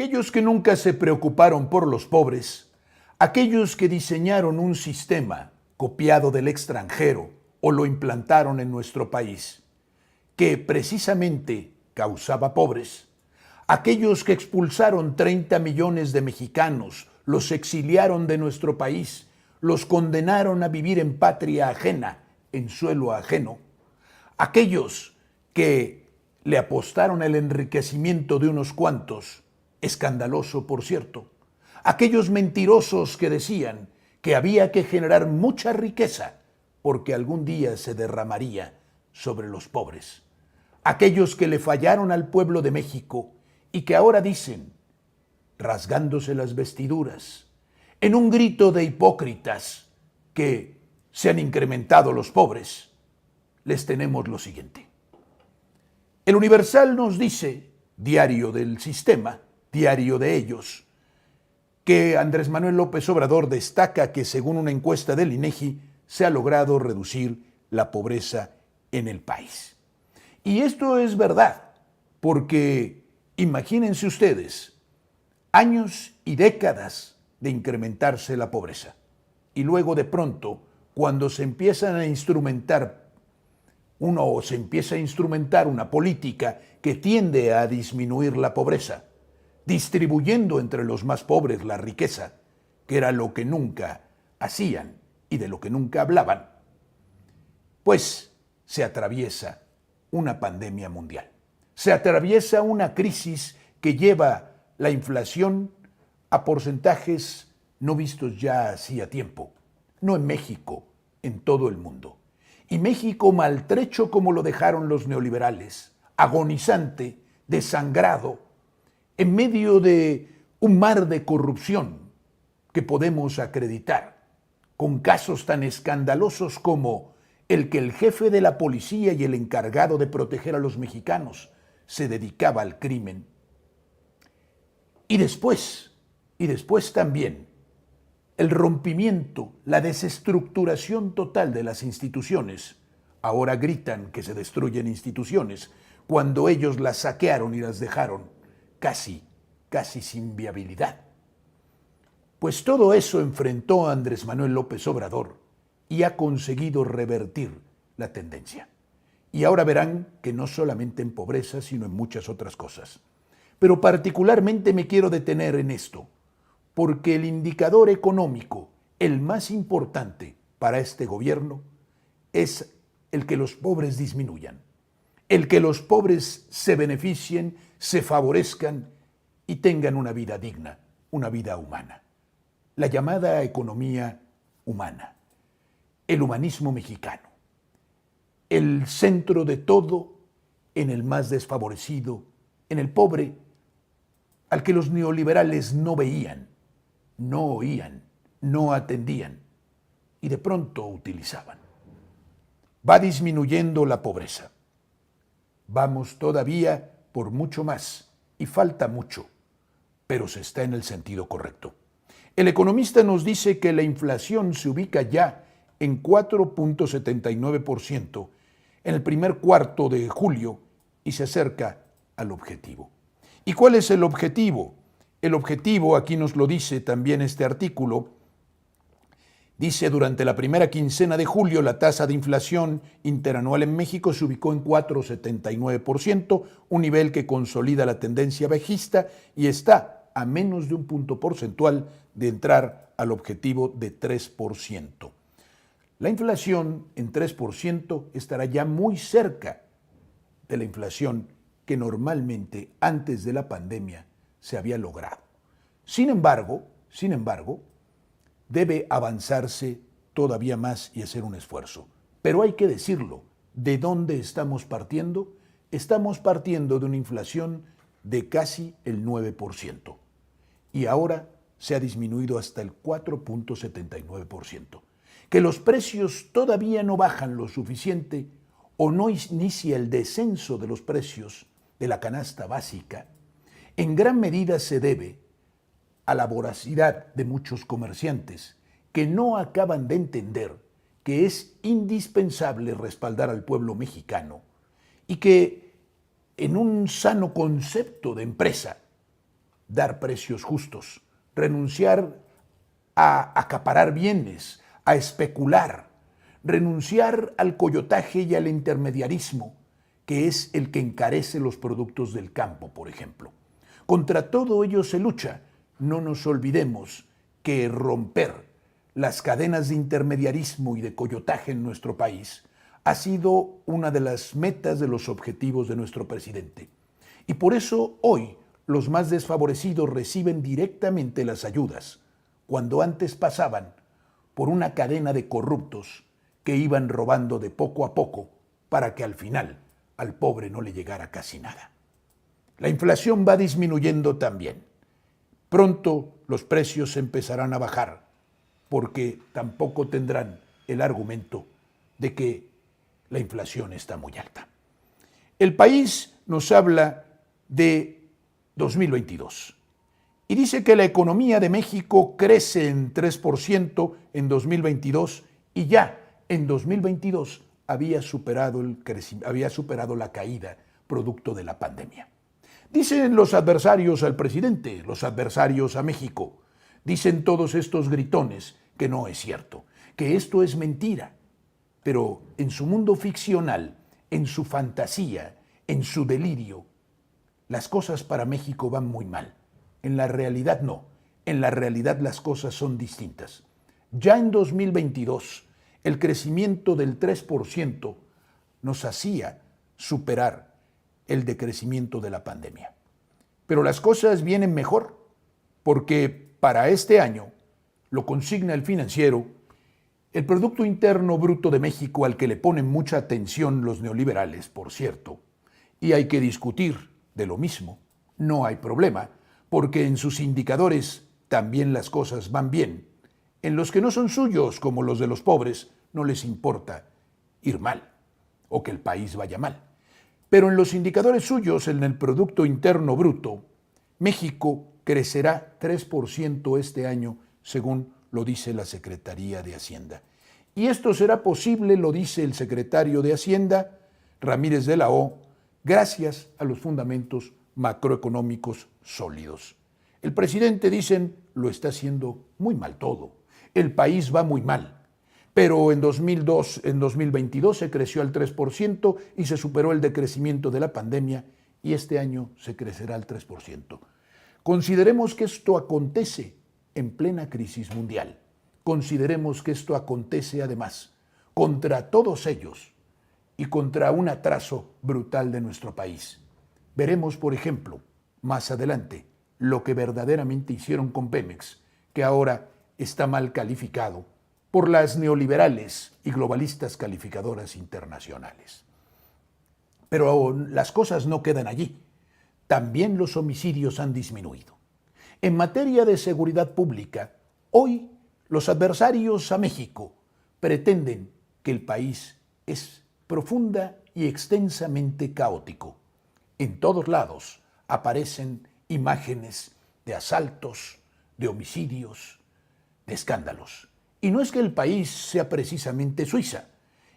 Aquellos que nunca se preocuparon por los pobres, aquellos que diseñaron un sistema copiado del extranjero o lo implantaron en nuestro país, que precisamente causaba pobres, aquellos que expulsaron 30 millones de mexicanos, los exiliaron de nuestro país, los condenaron a vivir en patria ajena, en suelo ajeno, aquellos que le apostaron al enriquecimiento de unos cuantos, escandaloso por cierto, aquellos mentirosos que decían que había que generar mucha riqueza porque algún día se derramaría sobre los pobres, aquellos que le fallaron al pueblo de México y que ahora dicen, rasgándose las vestiduras, en un grito de hipócritas que se han incrementado los pobres, les tenemos lo siguiente. El Universal nos dice, diario del sistema, diario de ellos, que Andrés Manuel López Obrador destaca que según una encuesta del INEGI se ha logrado reducir la pobreza en el país. Y esto es verdad, porque imagínense ustedes, años y décadas de incrementarse la pobreza. Y luego de pronto, cuando se empieza a instrumentar una política que tiende a disminuir la pobreza, distribuyendo entre los más pobres la riqueza, que era lo que nunca hacían y de lo que nunca hablaban, pues se atraviesa una pandemia mundial. Se atraviesa una crisis que lleva la inflación a porcentajes no vistos ya hacía tiempo, no en México, en todo el mundo. Y México maltrecho como lo dejaron los neoliberales, agonizante, desangrado, en medio de un mar de corrupción que podemos acreditar, con casos tan escandalosos como el que el jefe de la policía y el encargado de proteger a los mexicanos se dedicaba al crimen. Y después también, el rompimiento, la desestructuración total de las instituciones. Ahora gritan que se destruyen instituciones, cuando ellos las saquearon y las dejaron casi sin viabilidad. Pues todo eso enfrentó a Andrés Manuel López Obrador y ha conseguido revertir la tendencia. Y ahora verán que no solamente en pobreza, sino en muchas otras cosas. Pero particularmente me quiero detener en esto, porque el indicador económico, el más importante para este gobierno, es el que los pobres disminuyan, el que los pobres se beneficien, se favorezcan y tengan una vida digna, una vida humana. La llamada economía humana, el humanismo mexicano, el centro de todo en el más desfavorecido, en el pobre, al que los neoliberales no veían, no oían, no atendían y de pronto utilizaban. Va disminuyendo la pobreza. Vamos todavía por mucho más y falta mucho, pero se está en el sentido correcto. El economista nos dice que la inflación se ubica ya en 4.79% en el primer cuarto de julio y se acerca al objetivo. ¿Y cuál es el objetivo? El objetivo, aquí nos lo dice también este artículo, dice, durante la primera quincena de julio la tasa de inflación interanual en México se ubicó en 4.79%, un nivel que consolida la tendencia bajista y está a menos de un punto porcentual de entrar al objetivo de 3%. La inflación en 3% estará ya muy cerca de la inflación que normalmente antes de la pandemia se había logrado. Sin embargo, debe avanzarse todavía más y hacer un esfuerzo. Pero hay que decirlo, ¿de dónde estamos partiendo? Estamos partiendo de una inflación de casi el 9%. Y ahora se ha disminuido hasta el 4.79%. Que los precios todavía no bajan lo suficiente o no inicia el descenso de los precios de la canasta básica, en gran medida se debe a la voracidad de muchos comerciantes que no acaban de entender que es indispensable respaldar al pueblo mexicano y que en un sano concepto de empresa dar precios justos, renunciar a acaparar bienes, a especular, renunciar al coyotaje y al intermediarismo, que es el que encarece los productos del campo, por ejemplo. Contra todo ello se lucha. No nos olvidemos que romper las cadenas de intermediarismo y de coyotaje en nuestro país ha sido una de las metas de los objetivos de nuestro presidente. Y por eso hoy los más desfavorecidos reciben directamente las ayudas, cuando antes pasaban por una cadena de corruptos que iban robando de poco a poco para que al final al pobre no le llegara casi nada. La inflación va disminuyendo también. Pronto los precios empezarán a bajar, porque tampoco tendrán el argumento de que la inflación está muy alta. El país nos habla de 2022 y dice que la economía de México crece en 3% en 2022 y ya en 2022 había superado la caída producto de la pandemia. Dicen los adversarios al presidente, los adversarios a México, dicen todos estos gritones que no es cierto, que esto es mentira. Pero en su mundo ficcional, en su fantasía, en su delirio, las cosas para México van muy mal. En la realidad no. En la realidad las cosas son distintas. Ya en 2022, el crecimiento del 3% nos hacía superar el decrecimiento de la pandemia. Pero las cosas vienen mejor, porque para este año, lo consigna el Financiero, el Producto Interno Bruto de México, al que le ponen mucha atención los neoliberales, por cierto, y hay que discutir de lo mismo, no hay problema, porque en sus indicadores también las cosas van bien. En los que no son suyos, como los de los pobres, no les importa ir mal o que el país vaya mal. Pero en los indicadores suyos, en el Producto Interno Bruto, México crecerá 3% este año, según lo dice la Secretaría de Hacienda. Y esto será posible, lo dice el secretario de Hacienda, Ramírez de la O, gracias a los fundamentos macroeconómicos sólidos. El presidente, dicen, lo está haciendo muy mal todo. El país va muy mal. Pero en 2022 se creció al 3% y se superó el decrecimiento de la pandemia y este año se crecerá al 3%. Consideremos que esto acontece en plena crisis mundial. Consideremos que esto acontece además contra todos ellos y contra un atraso brutal de nuestro país. Veremos, por ejemplo, más adelante, lo que verdaderamente hicieron con Pemex, que ahora está mal calificado por las neoliberales y globalistas calificadoras internacionales. Pero las cosas no quedan allí. También los homicidios han disminuido. En materia de seguridad pública, hoy los adversarios a México pretenden que el país es profunda y extensamente caótico. En todos lados aparecen imágenes de asaltos, de homicidios, de escándalos. Y no es que el país sea precisamente Suiza,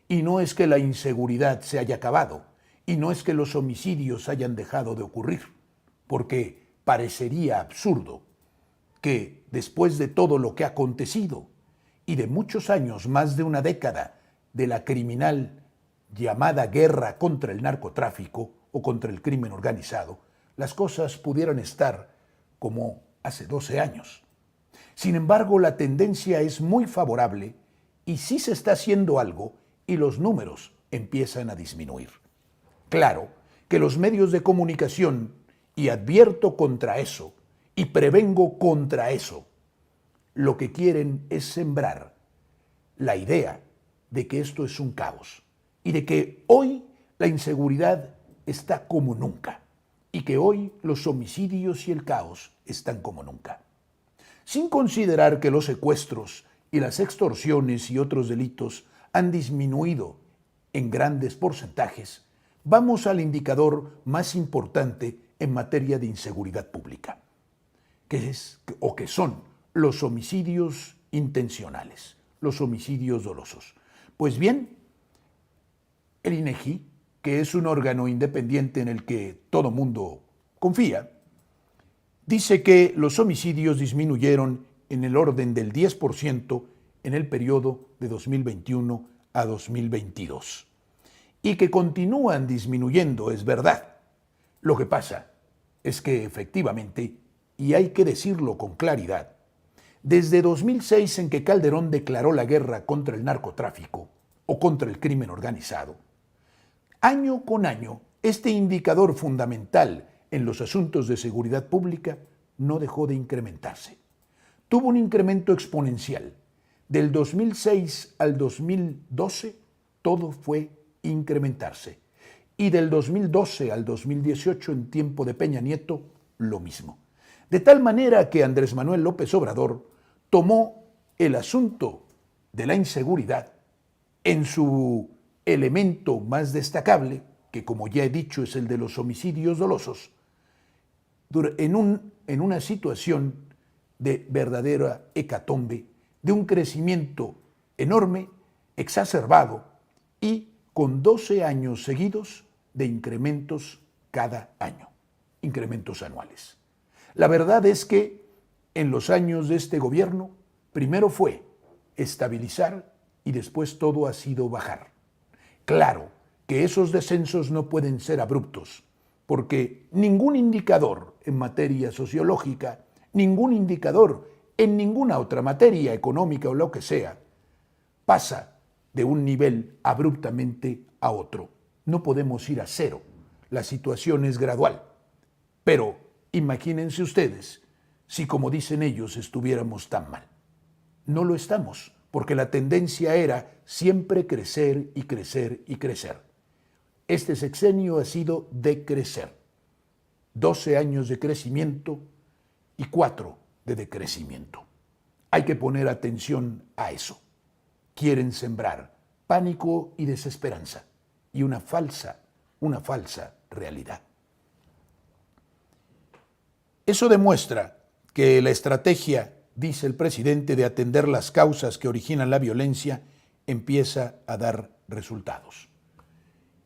y no es que la inseguridad se haya acabado, y no es que los homicidios hayan dejado de ocurrir, porque parecería absurdo que después de todo lo que ha acontecido y de muchos años, más de una década, de la criminal llamada guerra contra el narcotráfico o contra el crimen organizado, las cosas pudieran estar como hace 12 años. Sin embargo, la tendencia es muy favorable y sí se está haciendo algo y los números empiezan a disminuir. Claro que los medios de comunicación, y advierto contra eso, y prevengo contra eso, lo que quieren es sembrar la idea de que esto es un caos y de que hoy la inseguridad está como nunca y que hoy los homicidios y el caos están como nunca. Sin considerar que los secuestros y las extorsiones y otros delitos han disminuido en grandes porcentajes, vamos al indicador más importante en materia de inseguridad pública, que son los homicidios intencionales, los homicidios dolosos. Pues bien, el INEGI, que es un órgano independiente en el que todo mundo confía, dice que los homicidios disminuyeron en el orden del 10% en el periodo de 2021 a 2022. Y que continúan disminuyendo, es verdad. Lo que pasa es que efectivamente, y hay que decirlo con claridad, desde 2006 en que Calderón declaró la guerra contra el narcotráfico o contra el crimen organizado, año con año, este indicador fundamental en los asuntos de seguridad pública no dejó de incrementarse. Tuvo un incremento exponencial. Del 2006 al 2012, todo fue incrementarse. Y del 2012 al 2018, en tiempo de Peña Nieto, lo mismo. De tal manera que Andrés Manuel López Obrador tomó el asunto de la inseguridad en su elemento más destacable, que como ya he dicho es el de los homicidios dolosos, en una situación de verdadera hecatombe, de un crecimiento enorme, exacerbado y con 12 años seguidos de incrementos cada año, incrementos anuales. La verdad es que en los años de este gobierno, primero fue estabilizar y después todo ha sido bajar. Claro que esos descensos no pueden ser abruptos, porque ningún indicador en materia sociológica, ningún indicador en ninguna otra materia económica o lo que sea, pasa de un nivel abruptamente a otro. No podemos ir a cero. La situación es gradual. Pero imagínense ustedes si, como dicen ellos, estuviéramos tan mal. No lo estamos, porque la tendencia era siempre crecer y crecer y crecer. Este sexenio ha sido decrecer. 12 años de crecimiento y 4 de decrecimiento. Hay que poner atención a eso. Quieren sembrar pánico y desesperanza y una falsa realidad. Eso demuestra que la estrategia, dice el presidente, de atender las causas que originan la violencia empieza a dar resultados.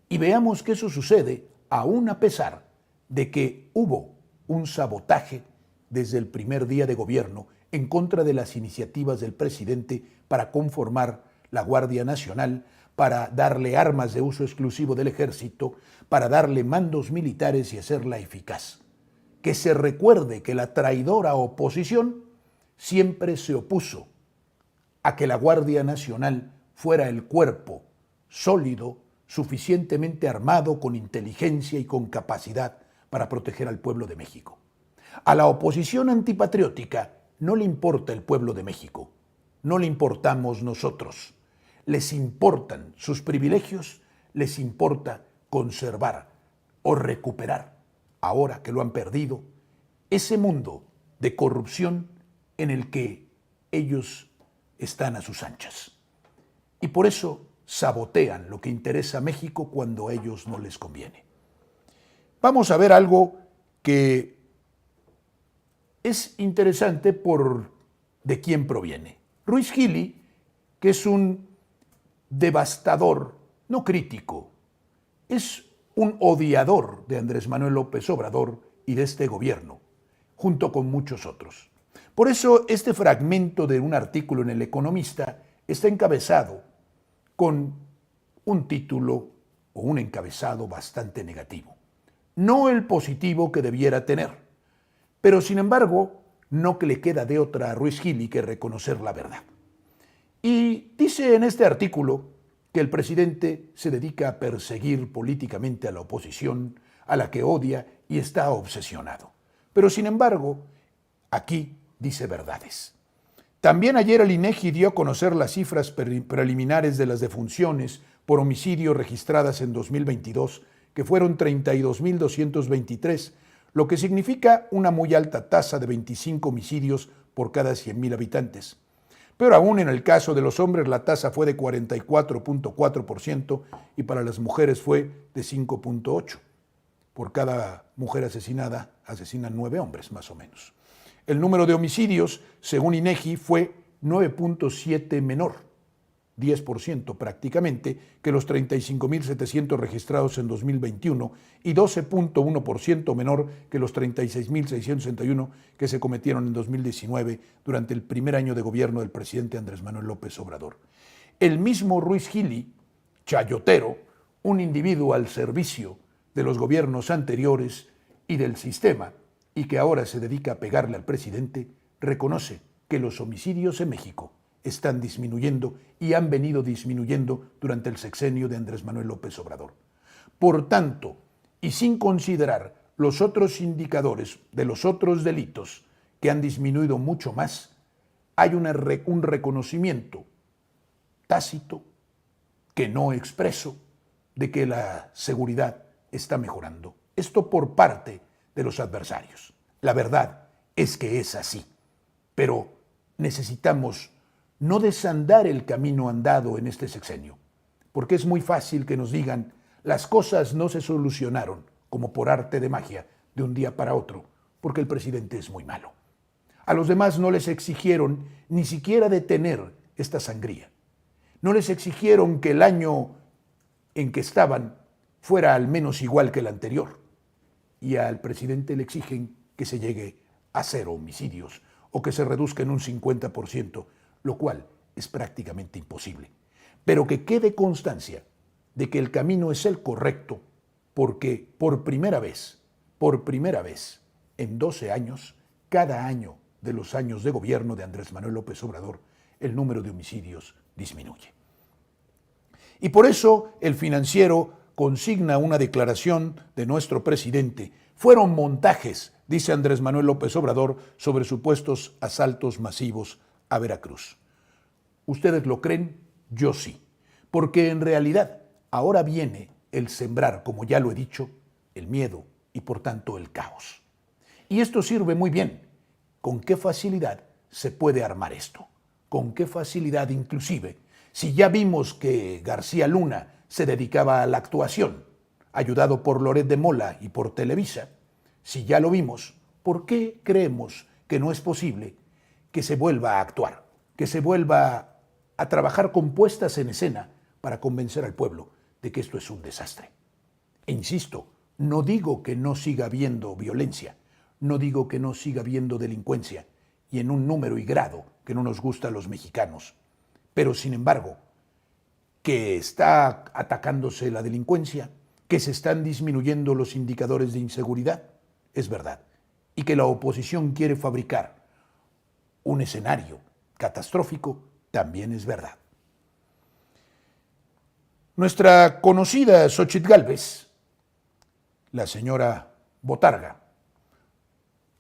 Y veamos que eso sucede aún a pesar de que hubo un sabotaje desde el primer día de gobierno en contra de las iniciativas del presidente para conformar la Guardia Nacional, para darle armas de uso exclusivo del ejército, para darle mandos militares y hacerla eficaz. Que se recuerde que la traidora oposición siempre se opuso a que la Guardia Nacional fuera el cuerpo sólido, suficientemente armado, con inteligencia y con capacidad para proteger al pueblo de México. A la oposición antipatriótica no le importa el pueblo de México, no le importamos nosotros. Les importan sus privilegios, les importa conservar o recuperar, ahora que lo han perdido, ese mundo de corrupción en el que ellos están a sus anchas. Y por eso sabotean lo que interesa a México cuando a ellos no les conviene. Vamos a ver algo que es interesante por de quién proviene. Ruiz Gili, que es un devastador, no crítico, es un odiador de Andrés Manuel López Obrador y de este gobierno, junto con muchos otros. Por eso este fragmento de un artículo en El Economista está encabezado con un título o un encabezado bastante negativo. No el positivo que debiera tener, pero sin embargo no que le queda de otra a Ruiz Gili que reconocer la verdad. Y dice en este artículo que el presidente se dedica a perseguir políticamente a la oposición, a la que odia y está obsesionado. Pero sin embargo, aquí dice verdades. También ayer el INEGI dio a conocer las cifras preliminares de las defunciones por homicidio registradas en 2022, que fueron 32.223, lo que significa una muy alta tasa de 25 homicidios por cada 100.000 habitantes. Pero aún en el caso de los hombres la tasa fue de 44.4% y para las mujeres fue de 5.8%. Por cada mujer asesinada asesinan 9 hombres más o menos. El número de homicidios, según INEGI, fue 9.7 menor. 10% prácticamente, que los 35.700 registrados en 2021 y 12.1% menor que los 36.661 que se cometieron en 2019 durante el primer año de gobierno del presidente Andrés Manuel López Obrador. El mismo Ruiz Gili, chayotero, un individuo al servicio de los gobiernos anteriores y del sistema, y que ahora se dedica a pegarle al presidente, reconoce que los homicidios en México están disminuyendo y han venido disminuyendo durante el sexenio de Andrés Manuel López Obrador. Por tanto, y sin considerar los otros indicadores de los otros delitos que han disminuido mucho más, hay un reconocimiento tácito, que no expreso, de que la seguridad está mejorando. Esto por parte de los adversarios. La verdad es que es así, pero necesitamos no desandar el camino andado en este sexenio, porque es muy fácil que nos digan las cosas no se solucionaron como por arte de magia de un día para otro, porque el presidente es muy malo. A los demás no les exigieron ni siquiera detener esta sangría. No les exigieron que el año en que estaban fuera al menos igual que el anterior. Y al presidente le exigen que se llegue a 0 homicidios o que se reduzca en un 50%, lo cual es prácticamente imposible. Pero que quede constancia de que el camino es el correcto, porque por primera vez, en 12 años, cada año de los años de gobierno de Andrés Manuel López Obrador, el número de homicidios disminuye. Y por eso el Financiero consigna una declaración de nuestro presidente. Fueron montajes, dice Andrés Manuel López Obrador, sobre supuestos asaltos masivos a Veracruz. ¿Ustedes lo creen? Yo sí. Porque en realidad ahora viene el sembrar, como ya lo he dicho, el miedo y por tanto el caos. Y esto sirve muy bien. ¿Con qué facilidad se puede armar esto? ¿Con qué facilidad inclusive? Si ya vimos que García Luna se dedicaba a la actuación, ayudado por Loret de Mola y por Televisa, si ya lo vimos, ¿por qué creemos que no es posible que se vuelva a actuar, que se vuelva a trabajar con puestas en escena para convencer al pueblo de que esto es un desastre? E insisto, no digo que no siga habiendo violencia, no digo que no siga habiendo delincuencia, y en un número y grado que no nos gusta a los mexicanos, pero sin embargo, que está atacándose la delincuencia, que se están disminuyendo los indicadores de inseguridad, es verdad, y que la oposición quiere fabricar un escenario catastrófico, también es verdad. Nuestra conocida Xóchitl Gálvez, la señora Botarga,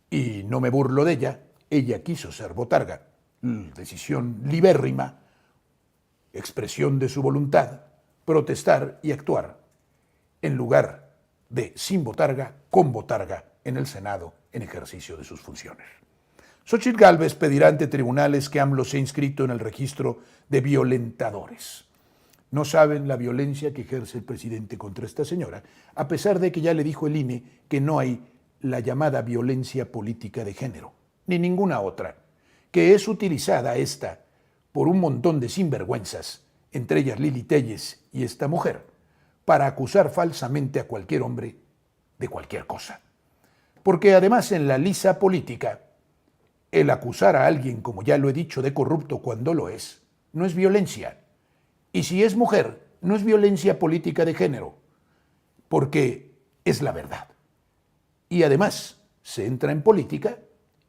y no me burlo de ella quiso ser botarga, decisión libérrima, expresión de su voluntad, protestar y actuar, en lugar de sin botarga, con botarga en el Senado en ejercicio de sus funciones. Xóchitl Gálvez pedirá ante tribunales que AMLO sea inscrito en el registro de violentadores. No saben la violencia que ejerce el presidente contra esta señora, a pesar de que ya le dijo el INE que no hay la llamada violencia política de género, ni ninguna otra, que es utilizada esta por un montón de sinvergüenzas, entre ellas Lili Téllez y esta mujer, para acusar falsamente a cualquier hombre de cualquier cosa. Porque además en la lisa política, el acusar a alguien, como ya lo he dicho, de corrupto cuando lo es, no es violencia. Y si es mujer, no es violencia política de género, porque es la verdad. Y además se entra en política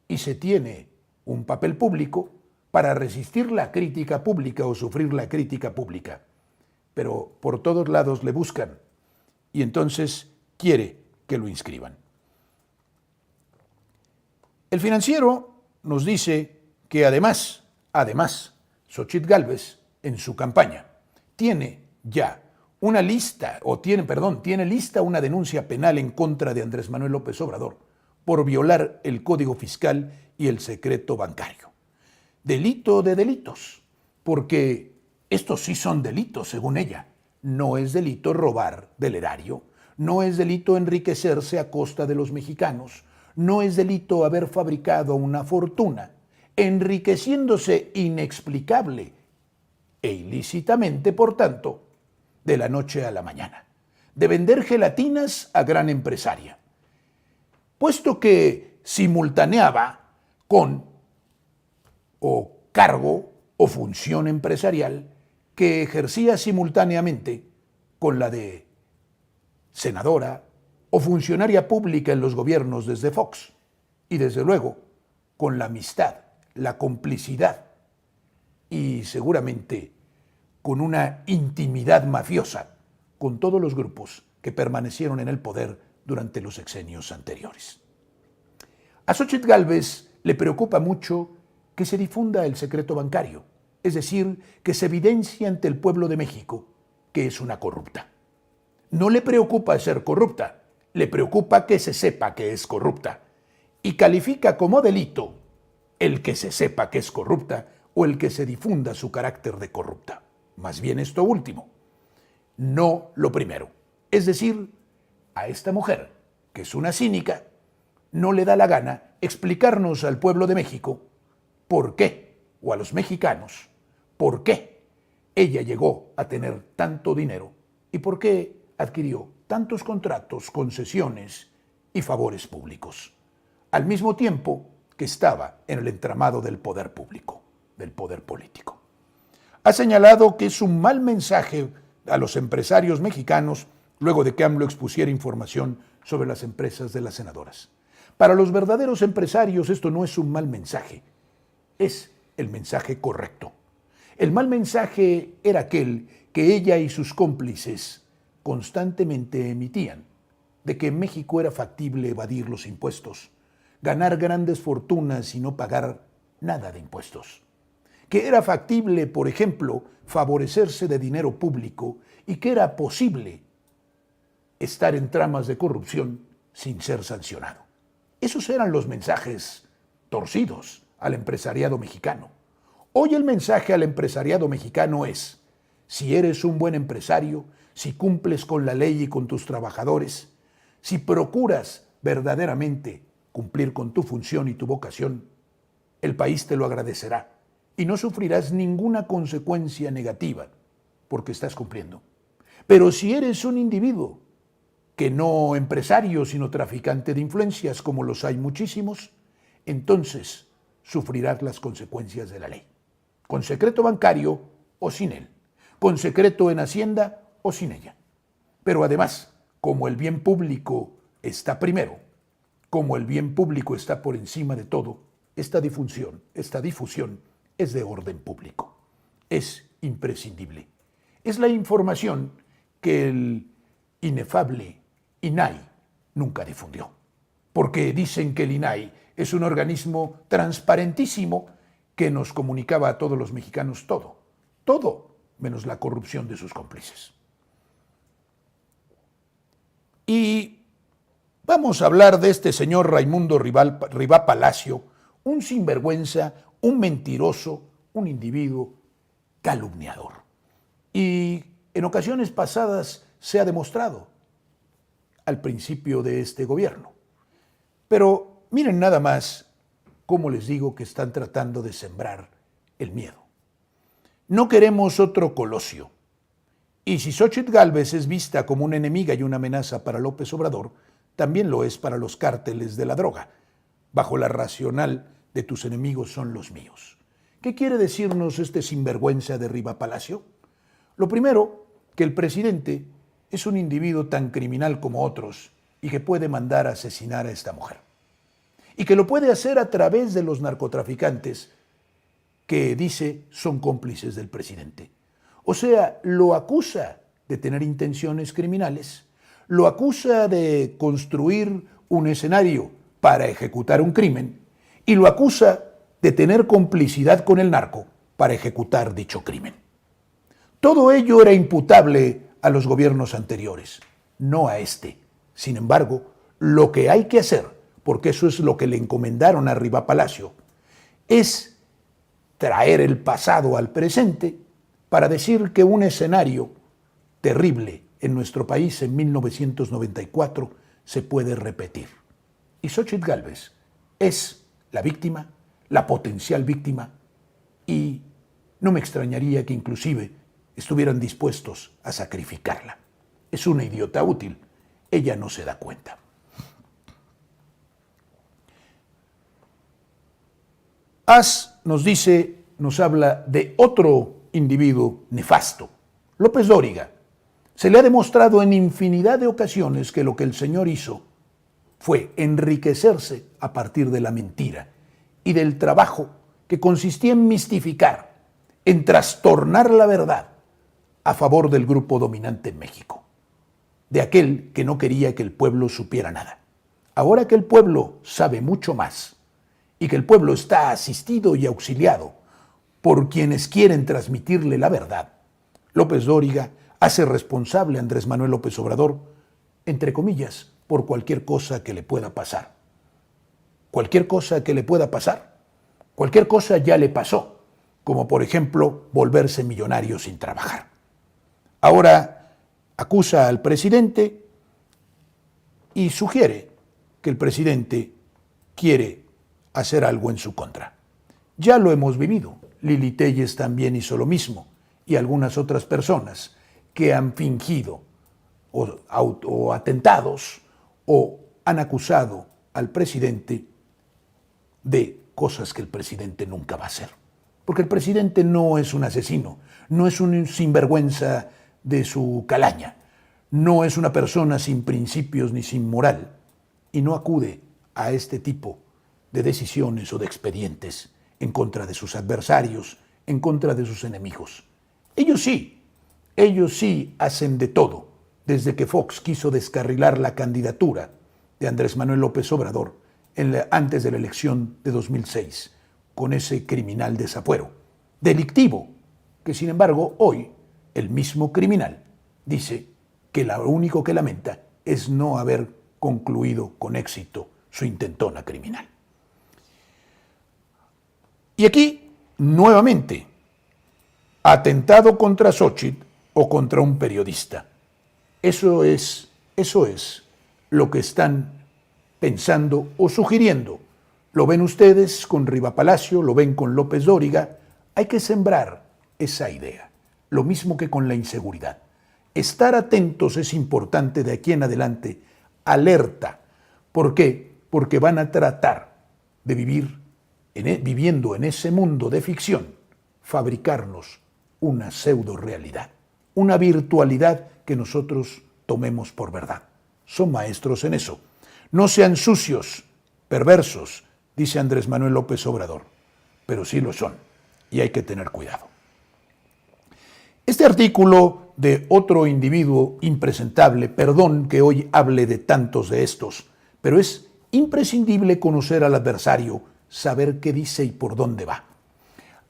y se tiene un papel público para resistir la crítica pública o sufrir la crítica pública. Pero por todos lados le buscan y entonces quiere que lo inscriban. El Financiero nos dice que además, Xóchitl Gálvez en su campaña tiene ya una lista, tiene lista una denuncia penal en contra de Andrés Manuel López Obrador por violar el Código Fiscal y el secreto bancario. Delito de delitos, porque estos sí son delitos, según ella. No es delito robar del erario, no es delito enriquecerse a costa de los mexicanos, no es delito haber fabricado una fortuna, enriqueciéndose inexplicable e ilícitamente, por tanto, de la noche a la mañana, de vender gelatinas a gran empresaria, puesto que simultaneaba con o cargo o función empresarial que ejercía simultáneamente con la de senadora o funcionaria pública en los gobiernos desde Fox, y desde luego con la amistad, la complicidad y seguramente con una intimidad mafiosa con todos los grupos que permanecieron en el poder durante los sexenios anteriores. A Xóchitl Gálvez le preocupa mucho que se difunda el secreto bancario, es decir, que se evidencie ante el pueblo de México que es una corrupta. No le preocupa ser corrupta, le preocupa que se sepa que es corrupta, y califica como delito el que se sepa que es corrupta o el que se difunda su carácter de corrupta. Más bien esto último, no lo primero. Es decir, a esta mujer, que es una cínica, no le da la gana explicarnos al pueblo de México por qué, o a los mexicanos, por qué ella llegó a tener tanto dinero y por qué adquirió tantos contratos, concesiones y favores públicos, al mismo tiempo que estaba en el entramado del poder público, del poder político. Ha señalado que es un mal mensaje a los empresarios mexicanos luego de que AMLO expusiera información sobre las empresas de las senadoras. Para los verdaderos empresarios esto no es un mal mensaje, es el mensaje correcto. El mal mensaje era aquel que ella y sus cómplices constantemente emitían, de que en México era factible evadir los impuestos, ganar grandes fortunas y no pagar nada de impuestos. Que era factible, por ejemplo, favorecerse de dinero público y que era posible estar en tramas de corrupción sin ser sancionado. Esos eran los mensajes torcidos al empresariado mexicano. Hoy el mensaje al empresariado mexicano es: si eres un buen empresario, si cumples con la ley y con tus trabajadores, si procuras verdaderamente cumplir con tu función y tu vocación, el país te lo agradecerá y no sufrirás ninguna consecuencia negativa porque estás cumpliendo. Pero si eres un individuo que no empresario, sino traficante de influencias, como los hay muchísimos, entonces sufrirás las consecuencias de la ley, con secreto bancario o sin él, con secreto en Hacienda o sin ella. Pero además, como el bien público está primero, como el bien público está por encima de todo, esta difusión es de orden público, es imprescindible. Es la información que el inefable INAI nunca difundió, porque dicen que el INAI es un organismo transparentísimo que nos comunicaba a todos los mexicanos todo, menos la corrupción de sus cómplices. Y vamos a hablar de este señor Raimundo Rivá Palacio, un sinvergüenza, un mentiroso, un individuo calumniador. Y en ocasiones pasadas se ha demostrado al principio de este gobierno. Pero miren nada más cómo les digo que están tratando de sembrar el miedo. No queremos otro Colosio. Y si Xóchitl Gálvez es vista como una enemiga y una amenaza para López Obrador, también lo es para los cárteles de la droga, bajo la racional de tus enemigos son los míos. ¿Qué quiere decirnos este sinvergüenza de Rivá Palacio? Lo primero, que el presidente es un individuo tan criminal como otros y que puede mandar a asesinar a esta mujer. Y que lo puede hacer a través de los narcotraficantes que dice son cómplices del presidente. O sea, lo acusa de tener intenciones criminales, lo acusa de construir un escenario para ejecutar un crimen y lo acusa de tener complicidad con el narco para ejecutar dicho crimen. Todo ello era imputable a los gobiernos anteriores, no a este. Sin embargo, lo que hay que hacer, porque eso es lo que le encomendaron a Rivá Palacio, es traer el pasado al presente para decir que un escenario terrible en nuestro país en 1994 se puede repetir. Y Xóchitl Gálvez es la víctima, la potencial víctima y no me extrañaría que inclusive estuvieran dispuestos a sacrificarla. Es una idiota útil. Ella no se da cuenta. Nos dice, nos habla de otro individuo nefasto, López Dóriga. Se le ha demostrado en infinidad de ocasiones que lo que el señor hizo fue enriquecerse a partir de la mentira y del trabajo que consistía en mistificar, en trastornar la verdad a favor del grupo dominante en México, de aquel que no quería que el pueblo supiera nada. Ahora que el pueblo sabe mucho más y que el pueblo está asistido y auxiliado por quienes quieren transmitirle la verdad, López Dóriga hace responsable a Andrés Manuel López Obrador, entre comillas, por cualquier cosa que le pueda pasar. Cualquier cosa que le pueda pasar. Cualquier cosa ya le pasó, como por ejemplo volverse millonario sin trabajar. Ahora acusa al presidente y sugiere que el presidente quiere hacer algo en su contra. Ya lo hemos vivido. Lili Téllez también hizo lo mismo y algunas otras personas que han fingido o atentados o han acusado al presidente de cosas que el presidente nunca va a hacer. Porque el presidente no es un asesino, no es un sinvergüenza de su calaña, no es una persona sin principios ni sin moral y no acude a este tipo de decisiones o de expedientes en contra de sus adversarios, en contra de sus enemigos. Ellos sí hacen de todo, desde que Fox quiso descarrilar la candidatura de Andrés Manuel López Obrador antes de la elección de 2006, con ese criminal desafuero, delictivo, que sin embargo hoy el mismo criminal dice que lo único que lamenta es no haber concluido con éxito su intentona criminal. Y aquí, nuevamente, atentado contra Xóchitl o contra un periodista. Eso es lo que están pensando o sugiriendo. Lo ven ustedes con Riva Palacio, lo ven con López Dóriga. Hay que sembrar esa idea, lo mismo que con la inseguridad. Estar atentos es importante de aquí en adelante, alerta. ¿Por qué? Porque van a tratar de viviendo en ese mundo de ficción, fabricarnos una pseudo realidad, una virtualidad que nosotros tomemos por verdad. Son maestros en eso. No sean sucios, perversos, dice Andrés Manuel López Obrador, pero sí lo son y hay que tener cuidado. Este artículo de otro individuo impresentable, perdón que hoy hable de tantos de estos, pero es imprescindible conocer al adversario, saber qué dice y por dónde va.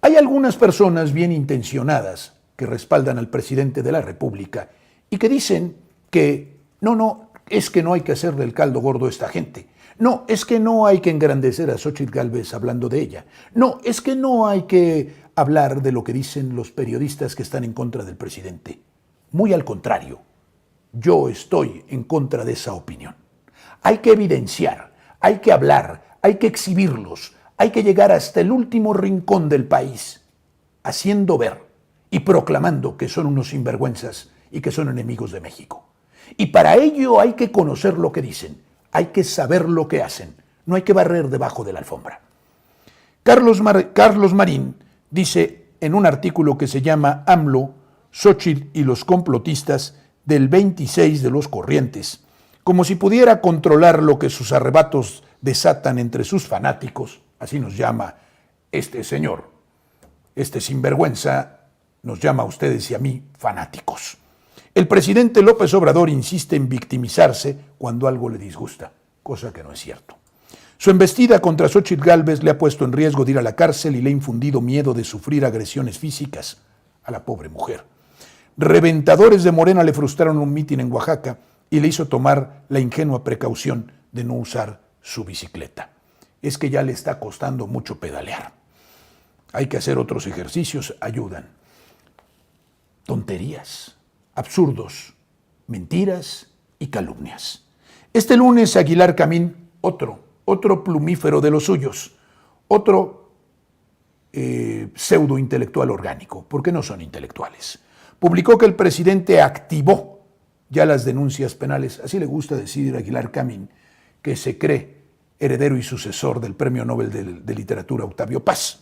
Hay algunas personas bien intencionadas que respaldan al presidente de la República y que dicen que no, es que no hay que hacerle el caldo gordo a esta gente. No, es que no hay que engrandecer a Xóchitl Gálvez hablando de ella. No, es que no hay que hablar de lo que dicen los periodistas que están en contra del presidente. Muy al contrario, yo estoy en contra de esa opinión. Hay que evidenciar, hay que hablar, hay que exhibirlos, hay que llegar hasta el último rincón del país, haciendo ver y proclamando que son unos sinvergüenzas y que son enemigos de México. Y para ello hay que conocer lo que dicen, hay que saber lo que hacen, no hay que barrer debajo de la alfombra. Carlos Marín dice en un artículo que se llama AMLO, Xóchitl y los complotistas del 26 de los Corrientes, como si pudiera controlar lo que sus arrebatos desatan entre sus fanáticos, así nos llama este señor, este sinvergüenza nos llama a ustedes y a mí fanáticos. El presidente López Obrador insiste en victimizarse cuando algo le disgusta, cosa que no es cierto. Su embestida contra Xóchitl Gálvez le ha puesto en riesgo de ir a la cárcel y le ha infundido miedo de sufrir agresiones físicas a la pobre mujer. Reventadores de Morena le frustraron un mitin en Oaxaca y le hizo tomar la ingenua precaución de no usar su bicicleta. Es que ya le está costando mucho pedalear. Hay que hacer otros ejercicios, ayudan. Tonterías, absurdos, mentiras y calumnias. Este lunes Aguilar Camín, otro plumífero de los suyos, otro pseudo intelectual orgánico, porque no son intelectuales. Publicó que el presidente activó ya las denuncias penales, así le gusta decir Aguilar Camín, que se cree heredero y sucesor del Premio Nobel de Literatura Octavio Paz.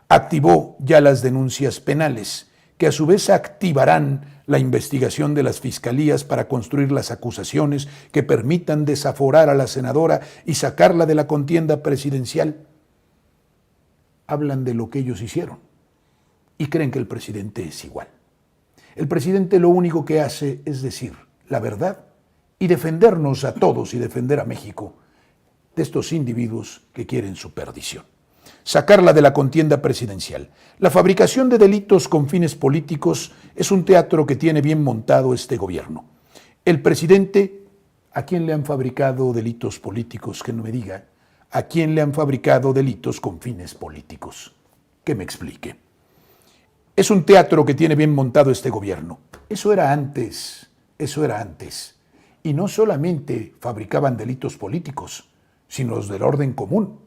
Activó ya las denuncias penales, que a su vez activarán la investigación de las fiscalías para construir las acusaciones que permitan desaforar a la senadora y sacarla de la contienda presidencial. Hablan de lo que ellos hicieron y creen que el presidente es igual. El presidente lo único que hace es decir la verdad y defendernos a todos y defender a México de estos individuos que quieren su perdición. Sacarla de la contienda presidencial. La fabricación de delitos con fines políticos es un teatro que tiene bien montado este gobierno. El presidente, ¿a quién le han fabricado delitos políticos? Que no me diga. ¿A quién le han fabricado delitos con fines políticos? Que me explique. Es un teatro que tiene bien montado este gobierno. Eso era antes. Y no solamente fabricaban delitos políticos, sino los del orden común.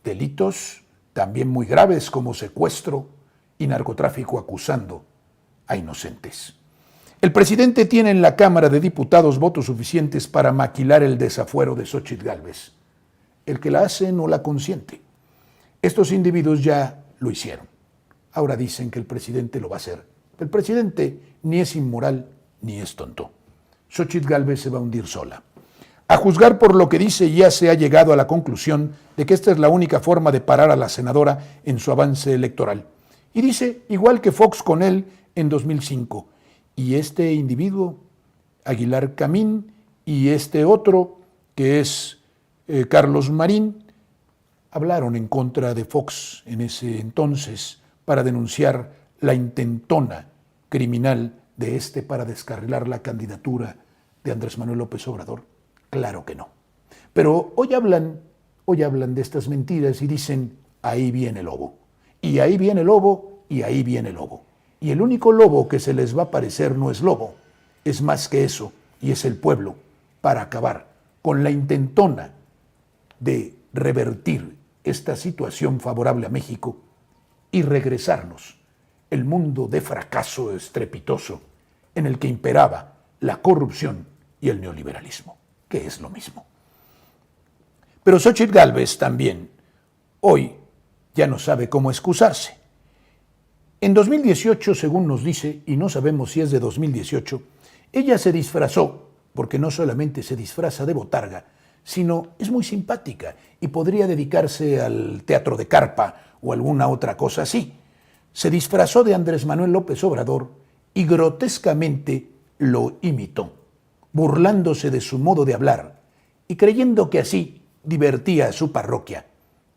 Delitos también muy graves como secuestro y narcotráfico acusando a inocentes. El presidente tiene en la Cámara de Diputados votos suficientes para maquilar el desafuero de Xóchitl Gálvez. El que la hace no la consiente. Estos individuos ya lo hicieron. Ahora dicen que el presidente lo va a hacer. El presidente ni es inmoral ni es tonto. Xóchitl Gálvez se va a hundir sola. A juzgar por lo que dice, ya se ha llegado a la conclusión de que esta es la única forma de parar a la senadora en su avance electoral. Y dice, igual que Fox con él en 2005. Y este individuo, Aguilar Camín, y este otro, que es Carlos Marín, hablaron en contra de Fox en ese entonces para denunciar la intentona criminal de este para descarrilar la candidatura de Andrés Manuel López Obrador. Claro que no. Pero hoy hablan de estas mentiras y dicen, ahí viene el lobo. Y ahí viene el lobo, y ahí viene el lobo. Y el único lobo que se les va a parecer no es lobo, es más que eso, y es el pueblo, para acabar con la intentona de revertir esta situación favorable a México y regresarnos el mundo de fracaso estrepitoso en el que imperaba la corrupción y el neoliberalismo, que es lo mismo. Pero Xóchitl Gálvez también hoy ya no sabe cómo excusarse. En 2018, según nos dice, y no sabemos si es de 2018, ella se disfrazó, porque no solamente se disfraza de botarga, sino es muy simpática y podría dedicarse al teatro de carpa o alguna otra cosa así. Se disfrazó de Andrés Manuel López Obrador y grotescamente lo imitó, burlándose de su modo de hablar y creyendo que así divertía a su parroquia.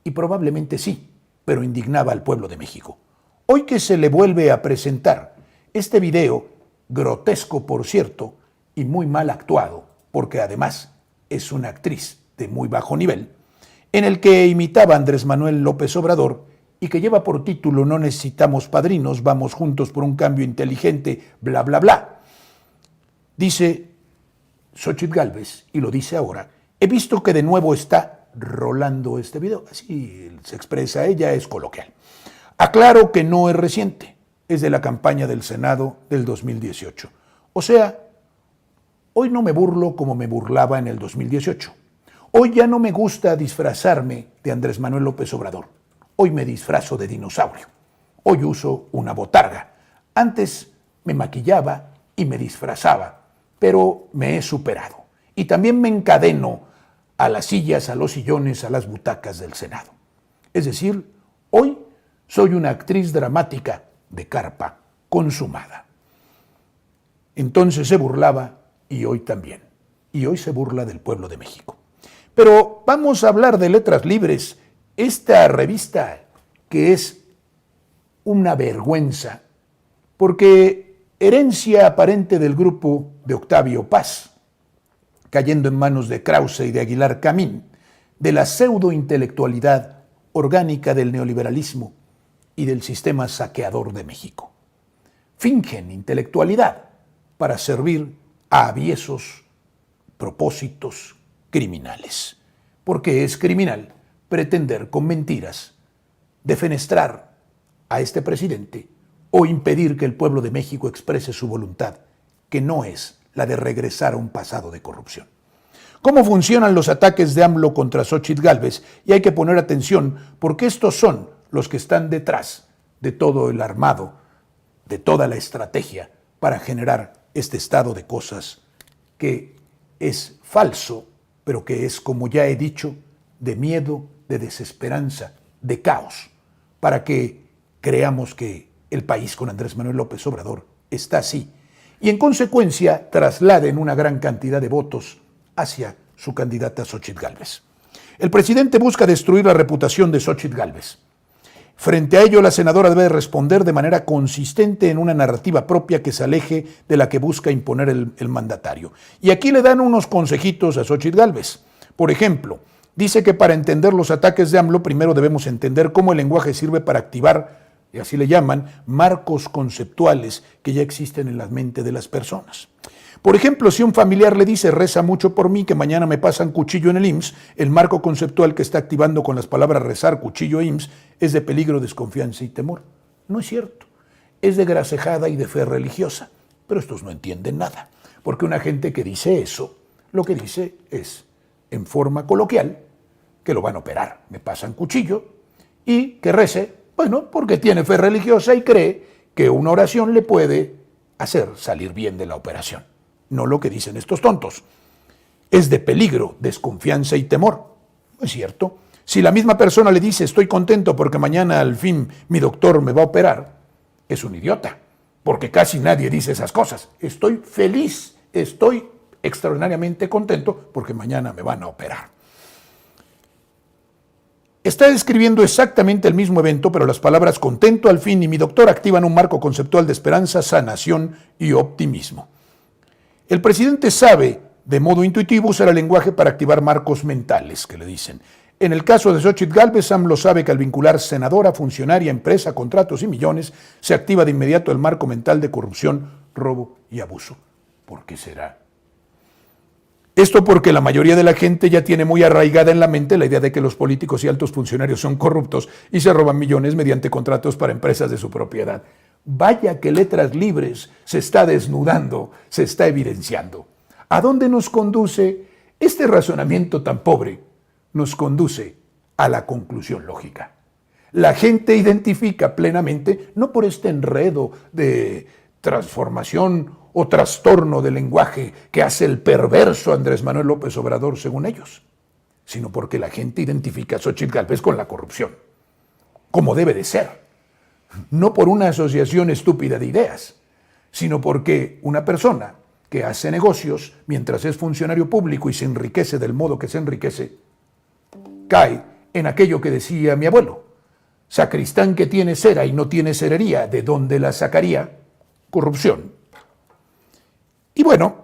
Y probablemente sí, pero indignaba al pueblo de México. Hoy que se le vuelve a presentar este video, grotesco por cierto, y muy mal actuado, porque además es una actriz de muy bajo nivel, en el que imitaba a Andrés Manuel López Obrador y que lleva por título No necesitamos padrinos, vamos juntos por un cambio inteligente, bla, bla, bla. Dice Xóchitl Gálvez, y lo dice ahora, he visto que de nuevo está rolando este video, así se expresa ella, es coloquial. Aclaro que no es reciente, es de la campaña del Senado del 2018. O sea, hoy no me burlo como me burlaba en el 2018. Hoy ya no me gusta disfrazarme de Andrés Manuel López Obrador. Hoy me disfrazo de dinosaurio. Hoy uso una botarga. Antes me maquillaba y me disfrazaba, pero me he superado. Y también me encadeno a las sillas, a los sillones, a las butacas del Senado. Es decir, hoy soy una actriz dramática de carpa consumada. Entonces se burlaba y hoy también. Y hoy se burla del pueblo de México. Pero vamos a hablar de Letras Libres, esta revista que es una vergüenza, porque herencia aparente del grupo de Octavio Paz, cayendo en manos de Krause y de Aguilar Camín, de la pseudointelectualidad orgánica del neoliberalismo y del sistema saqueador de México. Fingen intelectualidad para servir a aviesos propósitos criminales, porque es criminal pretender con mentiras defenestrar a este presidente o impedir que el pueblo de México exprese su voluntad, que no es la de regresar a un pasado de corrupción. ¿Cómo funcionan los ataques de AMLO contra Xóchitl Gálvez? Y hay que poner atención porque estos son los que están detrás de todo el armado, de toda la estrategia para generar este estado de cosas que es falso, pero que es, como ya he dicho, de miedo, de desesperanza, de caos, para que creamos que el país con Andrés Manuel López Obrador está así y en consecuencia trasladen una gran cantidad de votos hacia su candidata Xóchitl Gálvez. El presidente busca destruir la reputación de Xóchitl Gálvez. Frente a ello, la senadora debe responder de manera consistente en una narrativa propia que se aleje de la que busca imponer el mandatario. Y aquí le dan unos consejitos a Xóchitl Gálvez. Por ejemplo, dice que para entender los ataques de AMLO, primero debemos entender cómo el lenguaje sirve para activar, y así le llaman, marcos conceptuales que ya existen en la mente de las personas. Por ejemplo, si un familiar le dice, reza mucho por mí, que mañana me pasan cuchillo en el IMSS, el marco conceptual que está activando con las palabras rezar, cuchillo, IMSS, es de peligro, desconfianza y temor. No es cierto. Es de grasejada y de fe religiosa. Pero estos no entienden nada. Porque una gente que dice eso, lo que dice es, en forma coloquial, que lo van a operar. Me pasan cuchillo y que rece, bueno, porque tiene fe religiosa y cree que una oración le puede hacer salir bien de la operación. No lo que dicen estos tontos. Es de peligro, desconfianza y temor. No es cierto. Si la misma persona le dice, estoy contento porque mañana al fin mi doctor me va a operar, es un idiota, porque casi nadie dice esas cosas. Estoy feliz, estoy extraordinariamente contento porque mañana me van a operar. Está describiendo exactamente el mismo evento, pero las palabras contento al fin y mi doctor activan un marco conceptual de esperanza, sanación y optimismo. El presidente sabe, de modo intuitivo, usar el lenguaje para activar marcos mentales, que le dicen. En el caso de Xóchitl Gálvez, AMLO sabe que al vincular senadora, funcionaria, empresa, contratos y millones, se activa de inmediato el marco mental de corrupción, robo y abuso. ¿Por qué será? Esto porque la mayoría de la gente ya tiene muy arraigada en la mente la idea de que los políticos y altos funcionarios son corruptos y se roban millones mediante contratos para empresas de su propiedad. Vaya que Letras Libres se está desnudando, se está evidenciando. ¿A dónde nos conduce este razonamiento tan pobre? Nos conduce a la conclusión lógica. La gente identifica plenamente, no por este enredo de transformación o trastorno del lenguaje que hace el perverso Andrés Manuel López Obrador, según ellos, sino porque la gente identifica a Xóchitl Gálvez con la corrupción, como debe de ser. No por una asociación estúpida de ideas, sino porque una persona que hace negocios mientras es funcionario público y se enriquece del modo que se enriquece, cae en aquello que decía mi abuelo, sacristán que tiene cera y no tiene cerería, ¿de dónde la sacaría? Corrupción. Y bueno,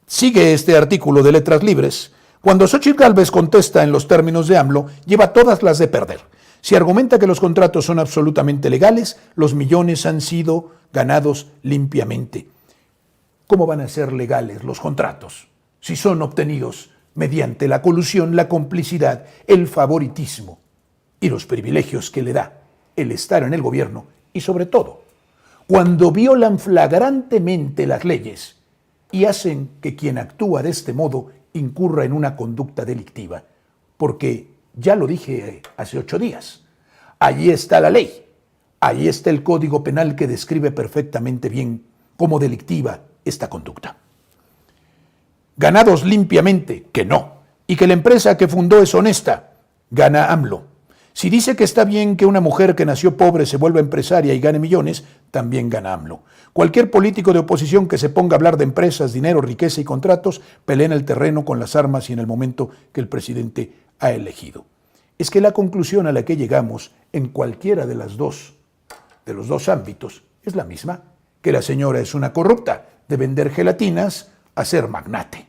sigue este artículo de Letras Libres. Cuando Xóchitl Gálvez contesta en los términos de AMLO, lleva todas las de perder. Si argumenta que los contratos son absolutamente legales, los millones han sido ganados limpiamente. ¿Cómo van a ser legales los contratos si son obtenidos mediante la colusión, la complicidad, el favoritismo y los privilegios que le da el estar en el gobierno y sobre todo cuando violan flagrantemente las leyes y hacen que quien actúa de este modo incurra en una conducta delictiva? Porque ya lo dije hace 8 días. Allí está la ley. Ahí está el Código Penal que describe perfectamente bien cómo delictiva esta conducta. Ganados limpiamente, que no. Y que la empresa que fundó es honesta, gana AMLO. Si dice que está bien que una mujer que nació pobre se vuelva empresaria y gane millones, también gana AMLO. Cualquier político de oposición que se ponga a hablar de empresas, dinero, riqueza y contratos, pelea en el terreno con las armas y en el momento que el presidente ha elegido. Es que la conclusión a la que llegamos en cualquiera de los dos ámbitos es la misma, que la señora es una corrupta de vender gelatinas a ser magnate.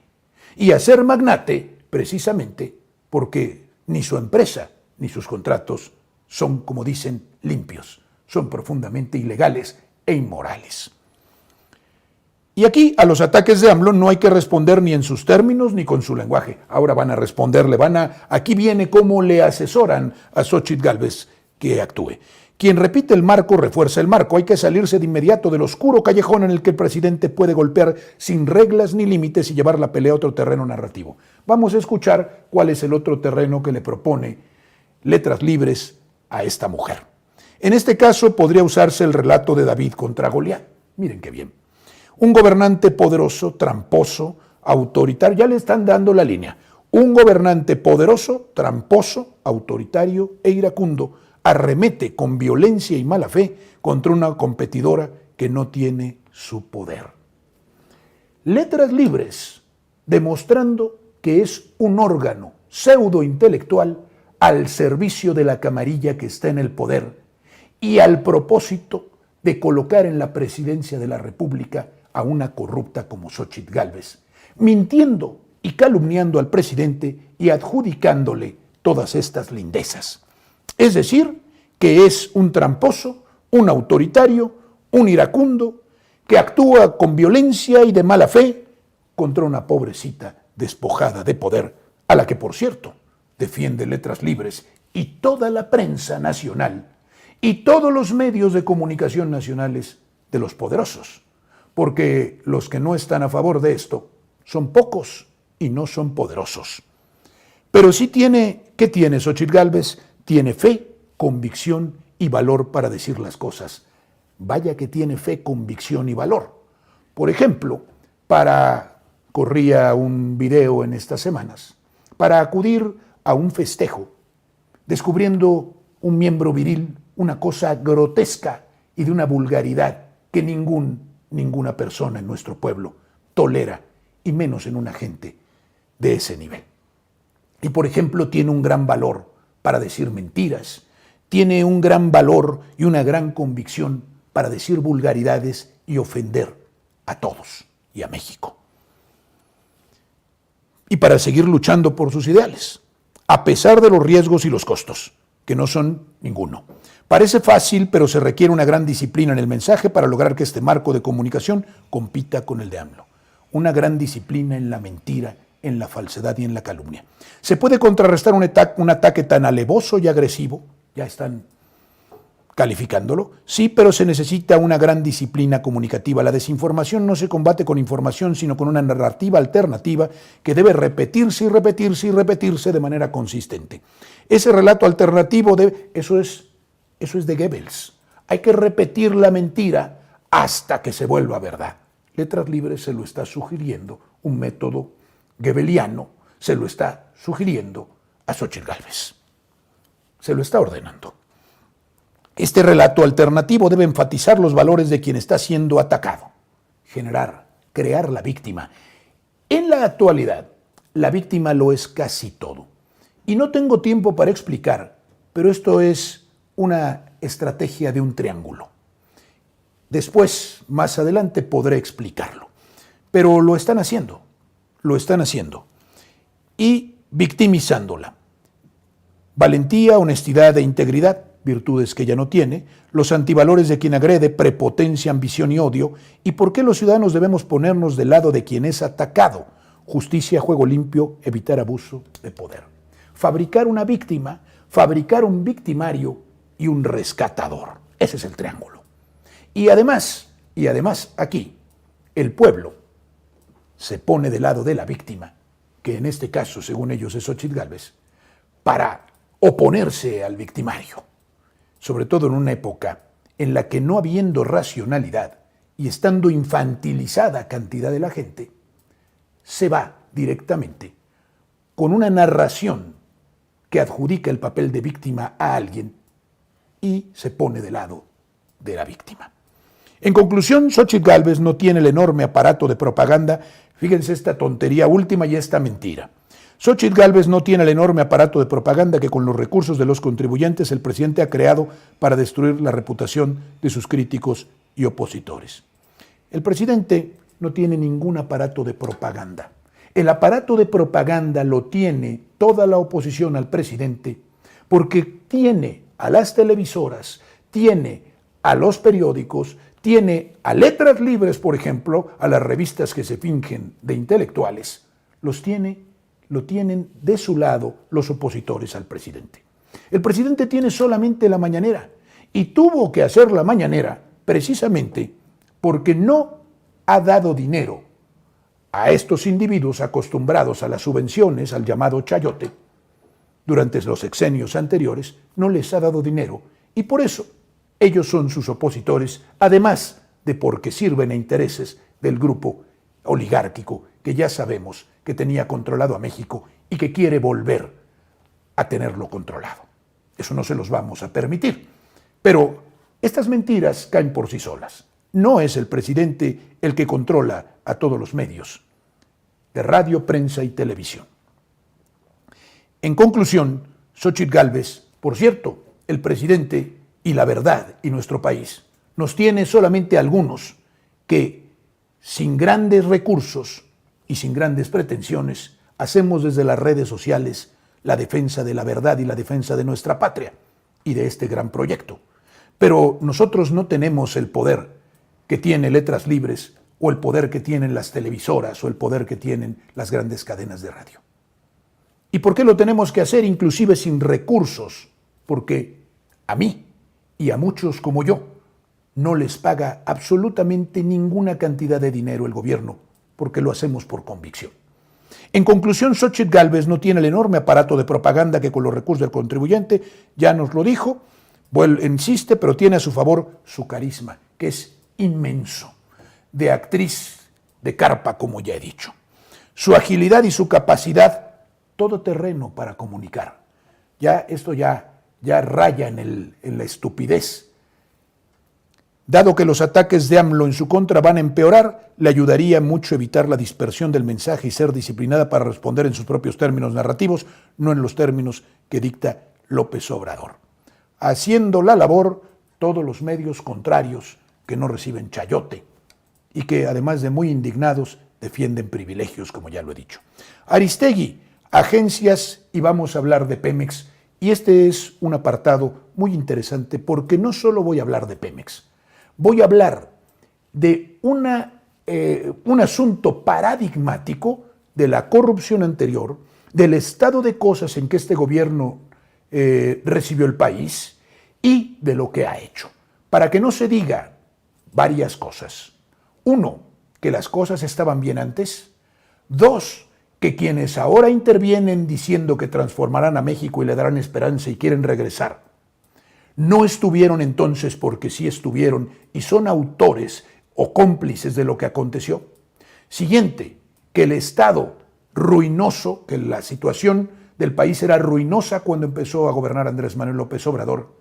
Y a ser magnate precisamente porque ni su empresa ni sus contratos son, como dicen, limpios, son profundamente ilegales e inmorales. Y aquí a los ataques de AMLO no hay que responder ni en sus términos ni con su lenguaje. Ahora van a responderle, aquí viene cómo le asesoran a Xóchitl Gálvez que actúe. Quien repite el marco refuerza el marco. Hay que salirse de inmediato del oscuro callejón en el que el presidente puede golpear sin reglas ni límites y llevar la pelea a otro terreno narrativo. Vamos a escuchar cuál es el otro terreno que le propone Letras Libres a esta mujer. En este caso podría usarse el relato de David contra Goliat. Miren qué bien. Un gobernante poderoso, tramposo, autoritario, ya le están dando la línea. Un gobernante poderoso, tramposo, autoritario e iracundo arremete con violencia y mala fe contra una competidora que no tiene su poder. Letras Libres, demostrando que es un órgano pseudo-intelectual al servicio de la camarilla que está en el poder y al propósito de colocar en la presidencia de la República a una corrupta como Xóchitl Gálvez, mintiendo y calumniando al presidente y adjudicándole todas estas lindezas. Es decir, que es un tramposo, un autoritario, un iracundo, que actúa con violencia y de mala fe contra una pobrecita despojada de poder, a la que, por cierto, defiende Letras Libres y toda la prensa nacional y todos los medios de comunicación nacionales de los poderosos, porque los que no están a favor de esto son pocos y no son poderosos. Pero sí ¿qué tiene Xóchitl Gálvez? Tiene fe, convicción y valor para decir las cosas. Vaya que tiene fe, convicción y valor. Por ejemplo, corría un video en estas semanas, para acudir a un festejo, descubriendo un miembro viril, una cosa grotesca y de una vulgaridad que ninguna persona en nuestro pueblo tolera, y menos en una gente de ese nivel. Y por ejemplo, tiene un gran valor para decir mentiras, tiene un gran valor y una gran convicción para decir vulgaridades y ofender a todos y a México. Y para seguir luchando por sus ideales, a pesar de los riesgos y los costos, que no son ninguno. Parece fácil, pero se requiere una gran disciplina en el mensaje para lograr que este marco de comunicación compita con el de AMLO. Una gran disciplina en la mentira, en la falsedad y en la calumnia. Se puede contrarrestar un ataque tan alevoso y agresivo, ya están calificándolo, sí, pero se necesita una gran disciplina comunicativa. La desinformación no se combate con información, sino con una narrativa alternativa que debe repetirse y repetirse y repetirse de manera consistente. Ese relato alternativo, eso es de Goebbels. Hay que repetir la mentira hasta que se vuelva verdad. Letras Libres se lo está sugiriendo, un método goebbeliano se lo está sugiriendo a Xóchitl Gálvez. Se lo está ordenando. Este relato alternativo debe enfatizar los valores de quien está siendo atacado, crear la víctima. En la actualidad, la víctima lo es casi todo. Y no tengo tiempo para explicar, pero esto es una estrategia de un triángulo. Después, más adelante, podré explicarlo. Pero lo están haciendo. Y victimizándola. Valentía, honestidad e integridad, virtudes que ella no tiene, los antivalores de quien agrede, prepotencia, ambición y odio, y por qué los ciudadanos debemos ponernos del lado de quien es atacado, justicia, juego limpio, evitar abuso de poder. Fabricar una víctima, fabricar un victimario y un rescatador. Ese es el triángulo. Y además aquí, el pueblo se pone del lado de la víctima, que en este caso, según ellos, es Xóchitl Gálvez, para oponerse al victimario, sobre todo en una época en la que no habiendo racionalidad y estando infantilizada cantidad de la gente, se va directamente con una narración que adjudica el papel de víctima a alguien y se pone del lado de la víctima. En conclusión, Xóchitl Gálvez no tiene el enorme aparato de propaganda, fíjense esta tontería última y esta mentira. Xóchitl Gálvez no tiene el enorme aparato de propaganda que con los recursos de los contribuyentes el presidente ha creado para destruir la reputación de sus críticos y opositores. El presidente no tiene ningún aparato de propaganda. El aparato de propaganda lo tiene toda la oposición al presidente porque tiene a las televisoras, tiene a los periódicos, tiene a Letras Libres, por ejemplo, a las revistas que se fingen de intelectuales, lo tienen de su lado los opositores al presidente. El presidente tiene solamente la mañanera y tuvo que hacer la mañanera precisamente porque no ha dado dinero a estos individuos acostumbrados a las subvenciones, al llamado chayote. Durante los sexenios anteriores no les ha dado dinero y por eso ellos son sus opositores, además de porque sirven a intereses del grupo oligárquico que ya sabemos que tenía controlado a México y que quiere volver a tenerlo controlado. Eso no se los vamos a permitir. Pero estas mentiras caen por sí solas. No es el presidente el que controla a todos los medios de radio, prensa y televisión. En conclusión, Xóchitl Gálvez, por cierto, el presidente y la verdad y nuestro país, nos tiene solamente algunos que, sin grandes recursos y sin grandes pretensiones, hacemos desde las redes sociales la defensa de la verdad y la defensa de nuestra patria y de este gran proyecto. Pero nosotros no tenemos el poder que tiene Letras Libres o el poder que tienen las televisoras o el poder que tienen las grandes cadenas de radio. ¿Y por qué lo tenemos que hacer inclusive sin recursos? Porque a mí y a muchos como yo no les paga absolutamente ninguna cantidad de dinero el gobierno, porque lo hacemos por convicción. En conclusión, Xóchitl Gálvez no tiene el enorme aparato de propaganda que con los recursos del contribuyente, ya nos lo dijo, insiste, pero tiene a su favor su carisma, que es inmenso, de actriz de carpa, como ya he dicho. Su agilidad y su capacidad todoterreno para comunicar. Esto ya raya en la estupidez. Dado que los ataques de AMLO en su contra van a empeorar, le ayudaría mucho evitar la dispersión del mensaje y ser disciplinada para responder en sus propios términos narrativos, no en los términos que dicta López Obrador. Haciendo la labor todos los medios contrarios que no reciben chayote y que, además de muy indignados, defienden privilegios, como ya lo he dicho. Aristegui, agencias, y vamos a hablar de Pemex. Y este es un apartado muy interesante porque no solo voy a hablar de Pemex, voy a hablar de un asunto paradigmático de la corrupción anterior, del estado de cosas en que este gobierno recibió el país y de lo que ha hecho. Para que no se diga varias cosas. Uno, que las cosas estaban bien antes. Dos, que quienes ahora intervienen diciendo que transformarán a México y le darán esperanza y quieren regresar, no estuvieron entonces porque sí estuvieron y son autores o cómplices de lo que aconteció. Siguiente, que el Estado ruinoso, que la situación del país era ruinosa cuando empezó a gobernar Andrés Manuel López Obrador.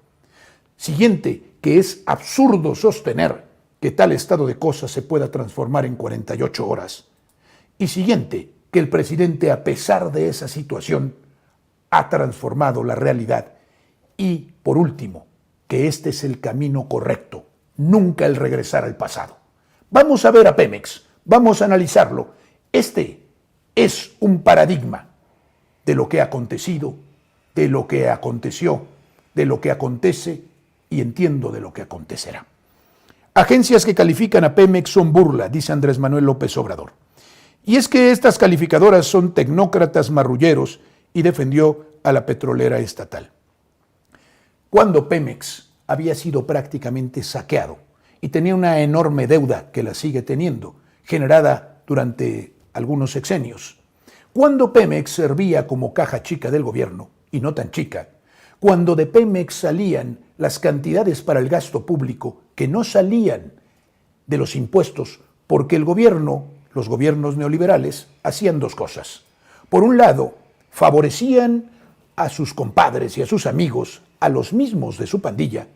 Siguiente, que es absurdo sostener que tal estado de cosas se pueda transformar en 48 horas. Y siguiente, que el presidente, a pesar de esa situación, ha transformado la realidad. Y, por último, que este es el camino correcto, nunca el regresar al pasado. Vamos a ver a Pemex, vamos a analizarlo. Este es un paradigma de lo que ha acontecido, de lo que aconteció, de lo que acontece y entiendo de lo que acontecerá. Agencias que califican a Pemex son burla, dice Andrés Manuel López Obrador. Y es que estas calificadoras son tecnócratas marrulleros y defendió a la petrolera estatal. Cuando Pemex había sido prácticamente saqueado y tenía una enorme deuda que la sigue teniendo, generada durante algunos sexenios. Cuando Pemex servía como caja chica del gobierno, y no tan chica, cuando de Pemex salían las cantidades para el gasto público que no salían de los impuestos, porque el gobierno, los gobiernos neoliberales, hacían dos cosas. Por un lado, favorecían a sus compadres y a sus amigos, a los mismos de su pandilla,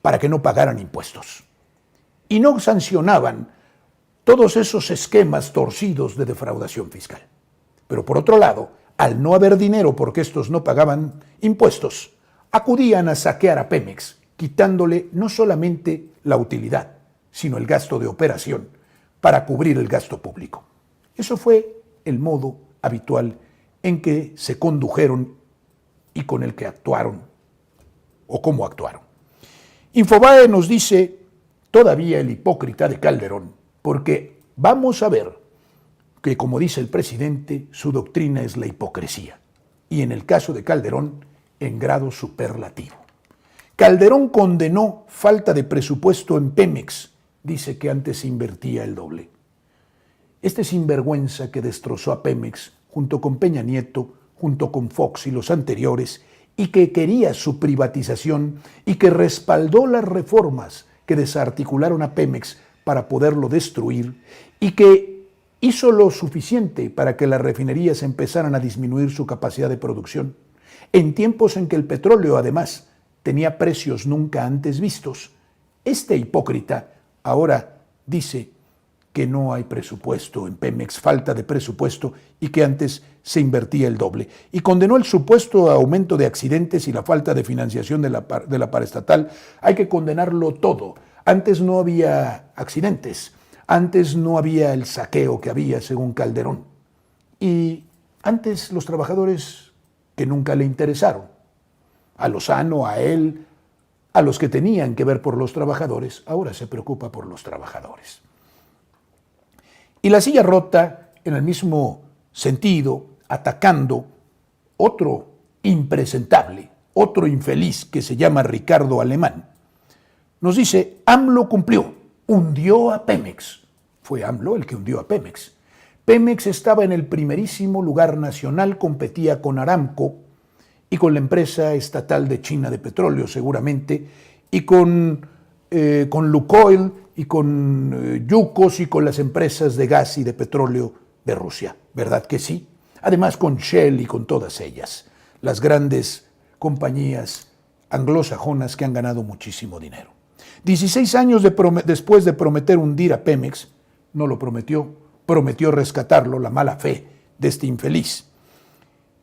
para que no pagaran impuestos. Y no sancionaban todos esos esquemas torcidos de defraudación fiscal. Pero por otro lado, al no haber dinero porque estos no pagaban impuestos, acudían a saquear a Pemex, quitándole no solamente la utilidad, sino el gasto de operación para cubrir el gasto público. Eso fue el modo habitual en que se condujeron y con el que actuaron o cómo actuaron. Infobae nos dice todavía el hipócrita de Calderón, porque vamos a ver que, como dice el presidente, su doctrina es la hipocresía. Y en el caso de Calderón, en grado superlativo. Calderón condenó falta de presupuesto en Pemex, dice que antes se invertía el doble. Este sinvergüenza que destrozó a Pemex junto con Peña Nieto, junto con Fox y los anteriores, y que quería su privatización y que respaldó las reformas que desarticularon a Pemex para poderlo destruir y que hizo lo suficiente para que las refinerías empezaran a disminuir su capacidad de producción, en tiempos en que el petróleo, además, tenía precios nunca antes vistos. Este hipócrita ahora dice que no hay presupuesto en Pemex, falta de presupuesto y que antes se invertía el doble. Y condenó el supuesto aumento de accidentes y la falta de financiación de la paraestatal. Hay que condenarlo todo. Antes no había accidentes, antes no había el saqueo que había según Calderón. Y antes los trabajadores que nunca le interesaron, a Lozano, a él, a los que tenían que ver por los trabajadores, ahora se preocupa por los trabajadores. Y la silla rota, en el mismo sentido, atacando otro impresentable, otro infeliz que se llama Ricardo Alemán, nos dice, AMLO cumplió, hundió a Pemex. Fue AMLO el que hundió a Pemex. Pemex estaba en el primerísimo lugar nacional, competía con Aramco y con la empresa estatal de China de petróleo seguramente, y con Lukoil y con Yukos y con las empresas de gas y de petróleo de Rusia, ¿verdad que sí? Además con Shell y con todas ellas, las grandes compañías anglosajonas que han ganado muchísimo dinero. 16 años después de prometer hundir a Pemex, no lo prometió, prometió rescatarlo, la mala fe de este infeliz.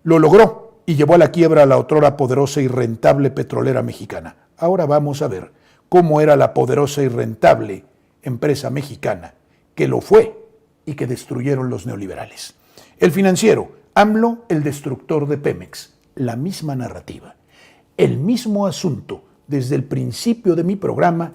Lo logró y llevó a la quiebra a la otrora poderosa y rentable petrolera mexicana. Ahora vamos a ver cómo era la poderosa y rentable empresa mexicana, que lo fue y que destruyeron los neoliberales. El Financiero, AMLO, el destructor de Pemex, la misma narrativa, el mismo asunto. Desde el principio de mi programa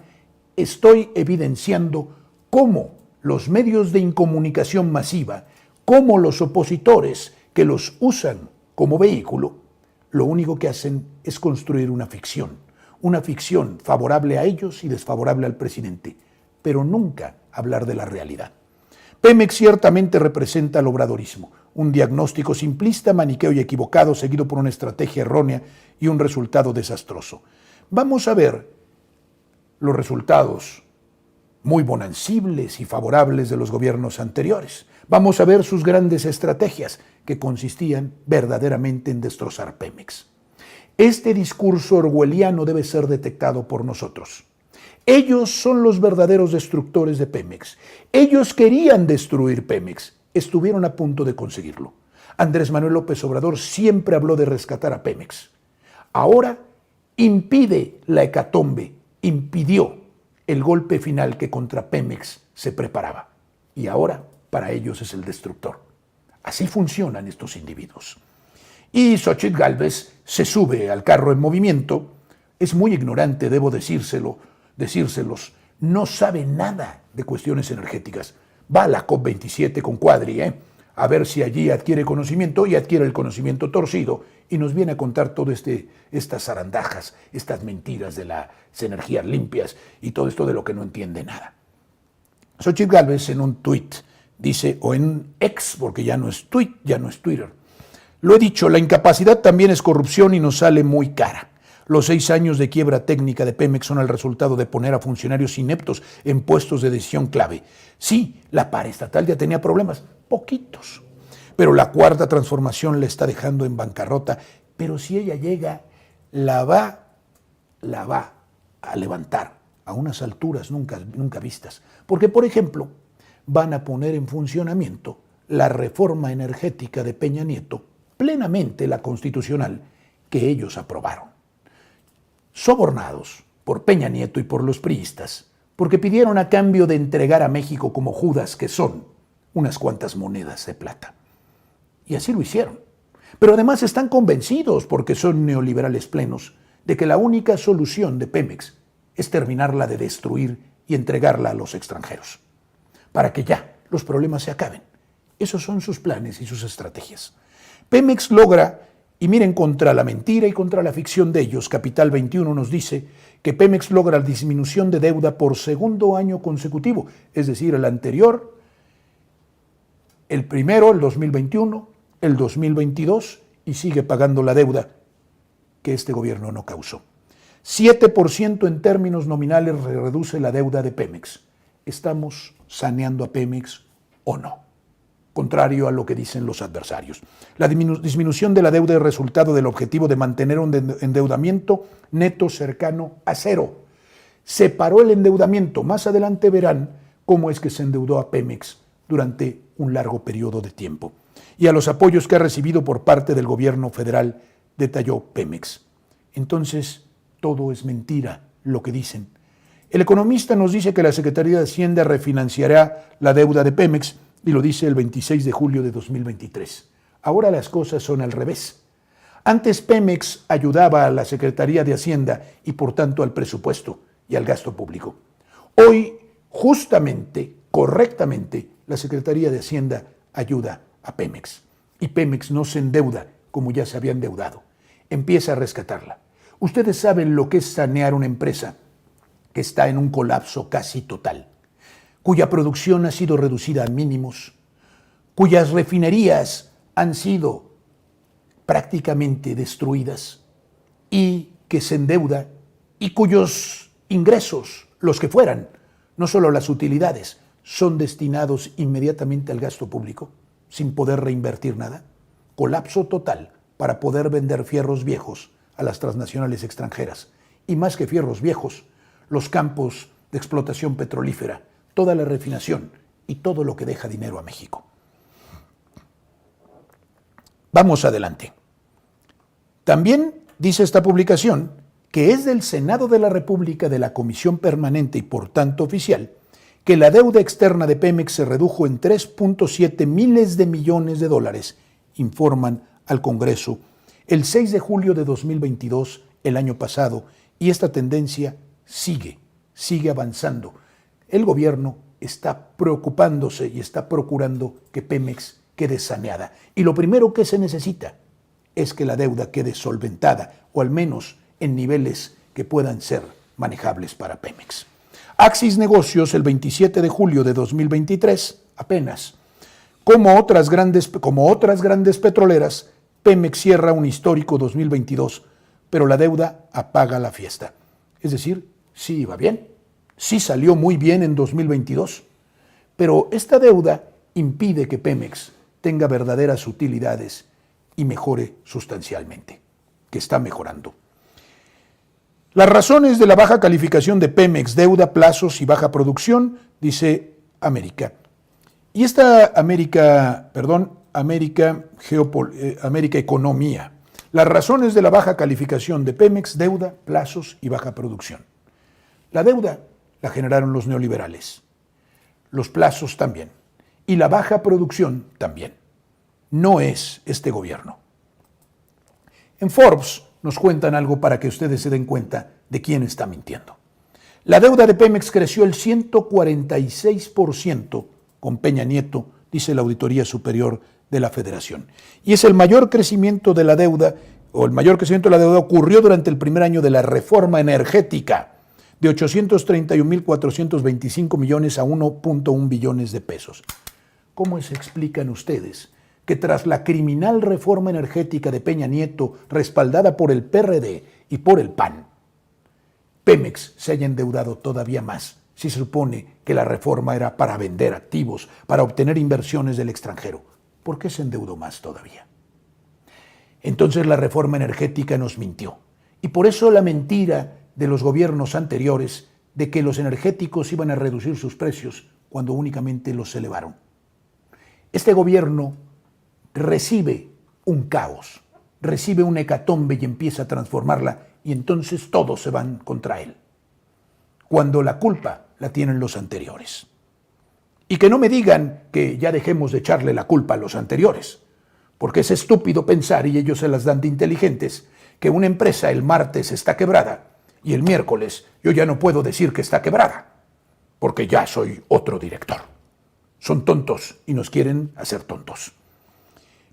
estoy evidenciando cómo los medios de incomunicación masiva, cómo los opositores que los usan como vehículo, lo único que hacen es construir una ficción favorable a ellos y desfavorable al presidente, pero nunca hablar de la realidad. Pemex ciertamente representa el obradorismo, un diagnóstico simplista, maniqueo y equivocado, seguido por una estrategia errónea y un resultado desastroso. Vamos a ver los resultados muy bonancibles y favorables de los gobiernos anteriores. Vamos a ver sus grandes estrategias, que consistían verdaderamente en destrozar Pemex. Este discurso orwelliano debe ser detectado por nosotros. Ellos son los verdaderos destructores de Pemex. Ellos querían destruir Pemex. Estuvieron a punto de conseguirlo. Andrés Manuel López Obrador siempre habló de rescatar a Pemex. Ahora impide la hecatombe, impidió el golpe final que contra Pemex se preparaba. Y ahora para ellos es el destructor. Así funcionan estos individuos. Y Xochitl Gálvez se sube al carro en movimiento. Es muy ignorante, debo decírselos. No sabe nada de cuestiones energéticas. Va a la COP27 con Cuadri, a ver si allí adquiere conocimiento y adquiere el conocimiento torcido y nos viene a contar todas estas zarandajas, estas mentiras de las energías limpias y todo esto de lo que no entiende nada. Xochitl Gálvez en un tuit dice, o en X, porque ya no es tuit, ya no es Twitter, lo he dicho, la incapacidad también es corrupción y nos sale muy cara. Los 6 años de quiebra técnica de Pemex son el resultado de poner a funcionarios ineptos en puestos de decisión clave. Sí, la paraestatal ya tenía problemas, poquitos, pero la cuarta transformación la está dejando en bancarrota. Pero si ella llega, la va a levantar a unas alturas nunca vistas. Porque, por ejemplo, van a poner en funcionamiento la reforma energética de Peña Nieto, plenamente la constitucional, que ellos aprobaron. Sobornados por Peña Nieto y por los priistas, porque pidieron a cambio de entregar a México como Judas que son, unas cuantas monedas de plata. Y así lo hicieron. Pero además están convencidos, porque son neoliberales plenos, de que la única solución de Pemex es terminarla de destruir y entregarla a los extranjeros, para que ya los problemas se acaben. Esos son sus planes y sus estrategias. Pemex logra Y miren, contra la mentira y contra la ficción de ellos, Capital 21 nos dice que Pemex logra disminución de deuda por segundo año consecutivo, es decir, el anterior, el primero, el 2021, el 2022, y sigue pagando la deuda que este gobierno no causó. 7% en términos nominales reduce la deuda de Pemex. ¿Estamos saneando a Pemex o no? Contrario a lo que dicen los adversarios. La disminución de la deuda es resultado del objetivo de mantener un endeudamiento neto cercano a cero. Se paró el endeudamiento. Más adelante verán cómo es que se endeudó a Pemex durante un largo periodo de tiempo. Y a los apoyos que ha recibido por parte del gobierno federal, detalló Pemex. Entonces, todo es mentira lo que dicen. El economista nos dice que la Secretaría de Hacienda refinanciará la deuda de Pemex, y lo dice el 26 de julio de 2023. Ahora las cosas son al revés. Antes Pemex ayudaba a la Secretaría de Hacienda y por tanto al presupuesto y al gasto público. Hoy, justamente, correctamente, la Secretaría de Hacienda ayuda a Pemex. Y Pemex no se endeuda como ya se había endeudado. Empieza a rescatarla. Ustedes saben lo que es sanear una empresa que está en un colapso casi total, cuya producción ha sido reducida a mínimos, cuyas refinerías han sido prácticamente destruidas y que se endeuda y cuyos ingresos, los que fueran, no solo las utilidades, son destinados inmediatamente al gasto público sin poder reinvertir nada. Colapso total para poder vender fierros viejos a las transnacionales extranjeras. Y más que fierros viejos, los campos de explotación petrolífera, toda la refinación y todo lo que deja dinero a México. Vamos adelante. También dice esta publicación que es del Senado de la República, de la Comisión Permanente y por tanto oficial, que la deuda externa de Pemex se redujo en 3.7 miles de millones de dólares, informan al Congreso el 6 de julio de 2022, el año pasado, y esta tendencia sigue avanzando. El gobierno está preocupándose y está procurando que Pemex quede saneada. Y lo primero que se necesita es que la deuda quede solventada, o al menos en niveles que puedan ser manejables para Pemex. Axis Negocios, el 27 de julio de 2023, apenas. Como otras grandes petroleras, Pemex cierra un histórico 2022, pero la deuda apaga la fiesta. Es decir, sí iba bien, sí salió muy bien en 2022, pero esta deuda impide que Pemex tenga verdaderas utilidades y mejore sustancialmente, que está mejorando. Las razones de la baja calificación de Pemex, deuda, plazos y baja producción, dice América. Y esta América Economía. Las razones de la baja calificación de Pemex, deuda, plazos y baja producción. La deuda la generaron los neoliberales, los plazos también, y la baja producción también. No es este gobierno. En Forbes nos cuentan algo para que ustedes se den cuenta de quién está mintiendo. La deuda de Pemex creció el 146% con Peña Nieto, dice la Auditoría Superior de la Federación. Y es el mayor crecimiento de la deuda, o el mayor crecimiento de la deuda ocurrió durante el primer año de la reforma energética, de 831.425 millones a 1.1 billones de pesos. ¿Cómo se explican ustedes que tras la criminal reforma energética de Peña Nieto, respaldada por el PRD y por el PAN, Pemex se haya endeudado todavía más, si se supone que la reforma era para vender activos, para obtener inversiones del extranjero? ¿Por qué se endeudó más todavía? Entonces la reforma energética nos mintió. Y por eso la mentira de los gobiernos anteriores de que los energéticos iban a reducir sus precios cuando únicamente los elevaron. Este gobierno recibe un caos, recibe una hecatombe y empieza a transformarla, y entonces todos se van contra él, cuando la culpa la tienen los anteriores. Y que no me digan que ya dejemos de echarle la culpa a los anteriores, porque es estúpido pensar, y ellos se las dan de inteligentes, que una empresa el martes está quebrada y el miércoles yo ya no puedo decir que está quebrada, porque ya soy otro director. Son tontos y nos quieren hacer tontos.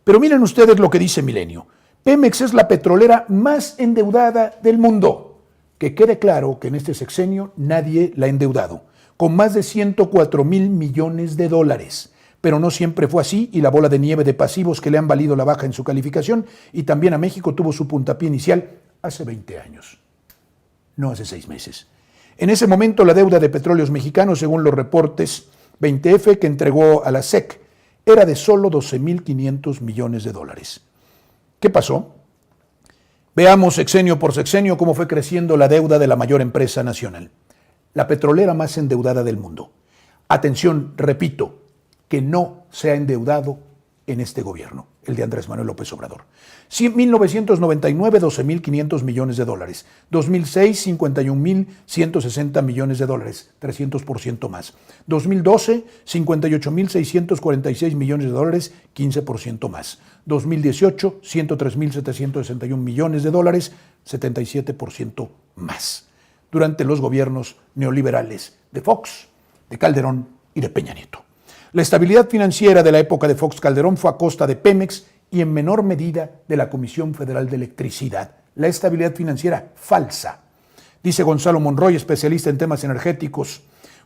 Pero miren ustedes lo que dice Milenio. Pemex es la petrolera más endeudada del mundo. Que quede claro que en este sexenio nadie la ha endeudado, con más de 104,000 millones de dólares. Pero no siempre fue así y la bola de nieve de pasivos que le han valido la baja en su calificación y también a México tuvo su puntapié inicial hace 20 años, no hace 6 meses. En ese momento la deuda de Petróleos Mexicanos, según los reportes 20F que entregó a la SEC, era de solo 12,500 millones de dólares. ¿Qué pasó? Veamos sexenio por sexenio cómo fue creciendo la deuda de la mayor empresa nacional, la petrolera más endeudada del mundo. Atención, repito, que no se ha endeudado en este gobierno, el de Andrés Manuel López Obrador. 1999, 12,500 millones de dólares. 2006, 51,160 millones de dólares, 300% más. 2012, 58,646 millones de dólares, 15% más. 2018, 103,761 millones de dólares, 77% más. Durante los gobiernos neoliberales de Fox, de Calderón y de Peña Nieto. La estabilidad financiera de la época de Fox Calderón fue a costa de Pemex y en menor medida de la Comisión Federal de Electricidad. La estabilidad financiera falsa. Dice Gonzalo Monroy, especialista en temas energéticos,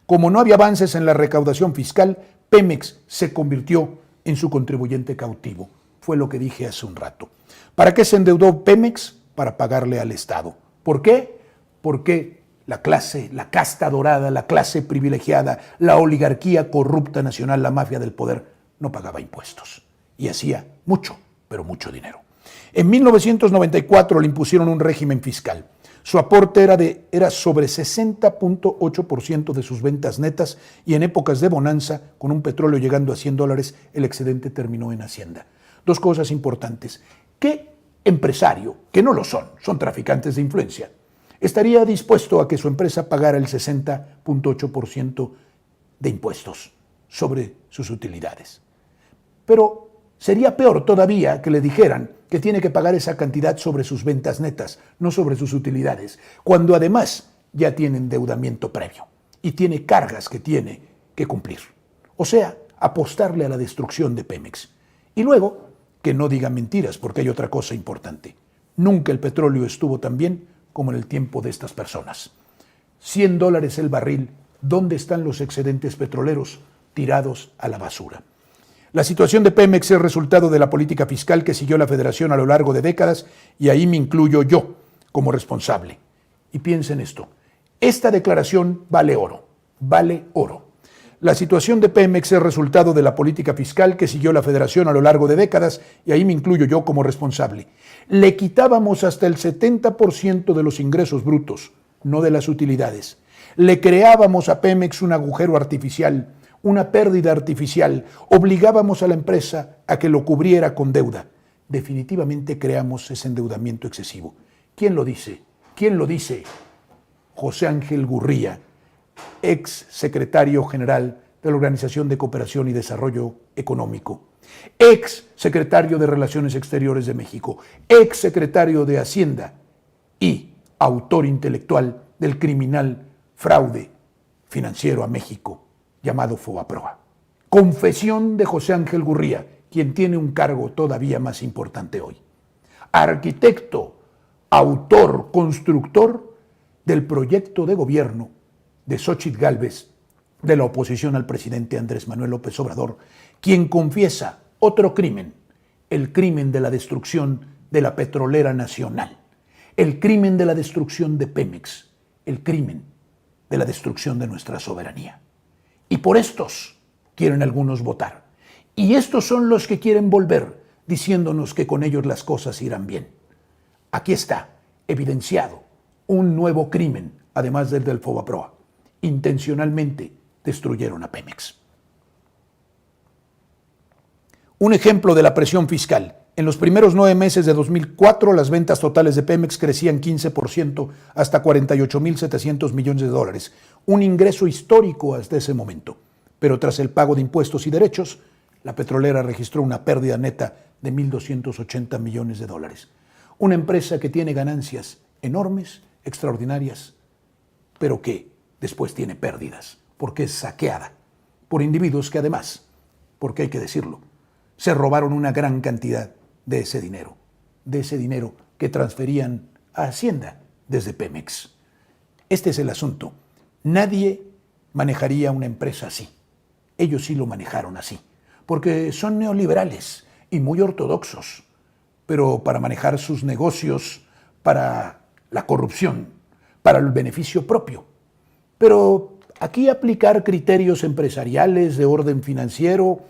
como no había avances en la recaudación fiscal, Pemex se convirtió en su contribuyente cautivo. Fue lo que dije hace un rato. ¿Para qué se endeudó Pemex? Para pagarle al Estado. ¿Por qué? Porque la clase, la casta dorada, la clase privilegiada, la oligarquía corrupta nacional, la mafia del poder, no pagaba impuestos. Y hacía mucho, pero mucho dinero. En 1994 le impusieron un régimen fiscal. Su aporte era sobre 60,8% de sus ventas netas y en épocas de bonanza, con un petróleo llegando a $100, el excedente terminó en Hacienda. Dos cosas importantes. ¿Qué empresario, que no lo son traficantes de influencia, estaría dispuesto a que su empresa pagara el 60,8% de impuestos sobre sus utilidades? Pero sería peor todavía que le dijeran que tiene que pagar esa cantidad sobre sus ventas netas, no sobre sus utilidades, cuando además ya tiene endeudamiento previo y tiene cargas que tiene que cumplir. O sea, apostarle a la destrucción de Pemex. Y luego, que no diga mentiras, porque hay otra cosa importante. Nunca el petróleo estuvo tan bien como en el tiempo de estas personas. $100 el barril. ¿Dónde están los excedentes petroleros? Tirados a la basura. La situación de Pemex es resultado de la política fiscal que siguió la Federación a lo largo de décadas y ahí me incluyo yo como responsable. Y piensen esto, esta declaración vale oro, vale oro. La situación de Pemex es resultado de la política fiscal que siguió la Federación a lo largo de décadas y ahí me incluyo yo como responsable. Le quitábamos hasta el 70% de los ingresos brutos, no de las utilidades. Le creábamos a Pemex un agujero artificial, una pérdida artificial, obligábamos a la empresa a que lo cubriera con deuda. Definitivamente creamos ese endeudamiento excesivo. ¿Quién lo dice? ¿Quién lo dice? José Ángel Gurría, ex secretario general de la Organización de Cooperación y Desarrollo Económico, ex secretario de Relaciones Exteriores de México, ex secretario de Hacienda y autor intelectual del criminal fraude financiero a México llamado Fobaproa. Confesión de José Ángel Gurría, quien tiene un cargo todavía más importante hoy. Arquitecto, autor, constructor del proyecto de gobierno de Xóchitl Gálvez, de la oposición al presidente Andrés Manuel López Obrador, quien confiesa otro crimen, el crimen de la destrucción de la petrolera nacional, el crimen de la destrucción de Pemex, el crimen de la destrucción de nuestra soberanía. Y por estos quieren algunos votar. Y estos son los que quieren volver, diciéndonos que con ellos las cosas irán bien. Aquí está, evidenciado, un nuevo crimen, además del Fobaproa. Intencionalmente destruyeron a Pemex. Un ejemplo de la presión fiscal. En los primeros 9 meses de 2004, las ventas totales de Pemex crecían 15% hasta 48,700 millones de dólares, un ingreso histórico hasta ese momento. Pero tras el pago de impuestos y derechos, la petrolera registró una pérdida neta de 1,280 millones de dólares. Una empresa que tiene ganancias enormes, extraordinarias, pero que después tiene pérdidas, porque es saqueada por individuos que además, porque hay que decirlo, se robaron una gran cantidad de ese dinero. de ese dinero que transferían a Hacienda desde Pemex. Este es el asunto. Nadie manejaría una empresa así. Ellos sí lo manejaron así, porque son neoliberales y muy ortodoxos, pero para manejar sus negocios, para la corrupción, para el beneficio propio. Pero aquí aplicar criterios empresariales de orden financiero,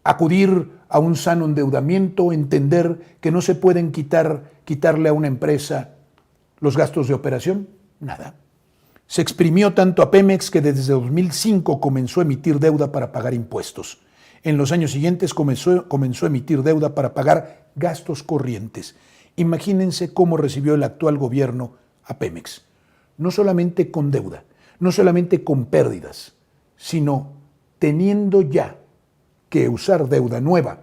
acudir a un sano endeudamiento, entender que no se pueden quitarle a una empresa los gastos de operación, nada. Se exprimió tanto a Pemex que desde 2005 comenzó a emitir deuda para pagar impuestos. En los años siguientes comenzó a emitir deuda para pagar gastos corrientes. Imagínense cómo recibió el actual gobierno a Pemex. No solamente con deuda, no solamente con pérdidas, sino teniendo ya que usar deuda nueva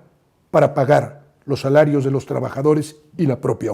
para pagar los salarios de los trabajadores y la propia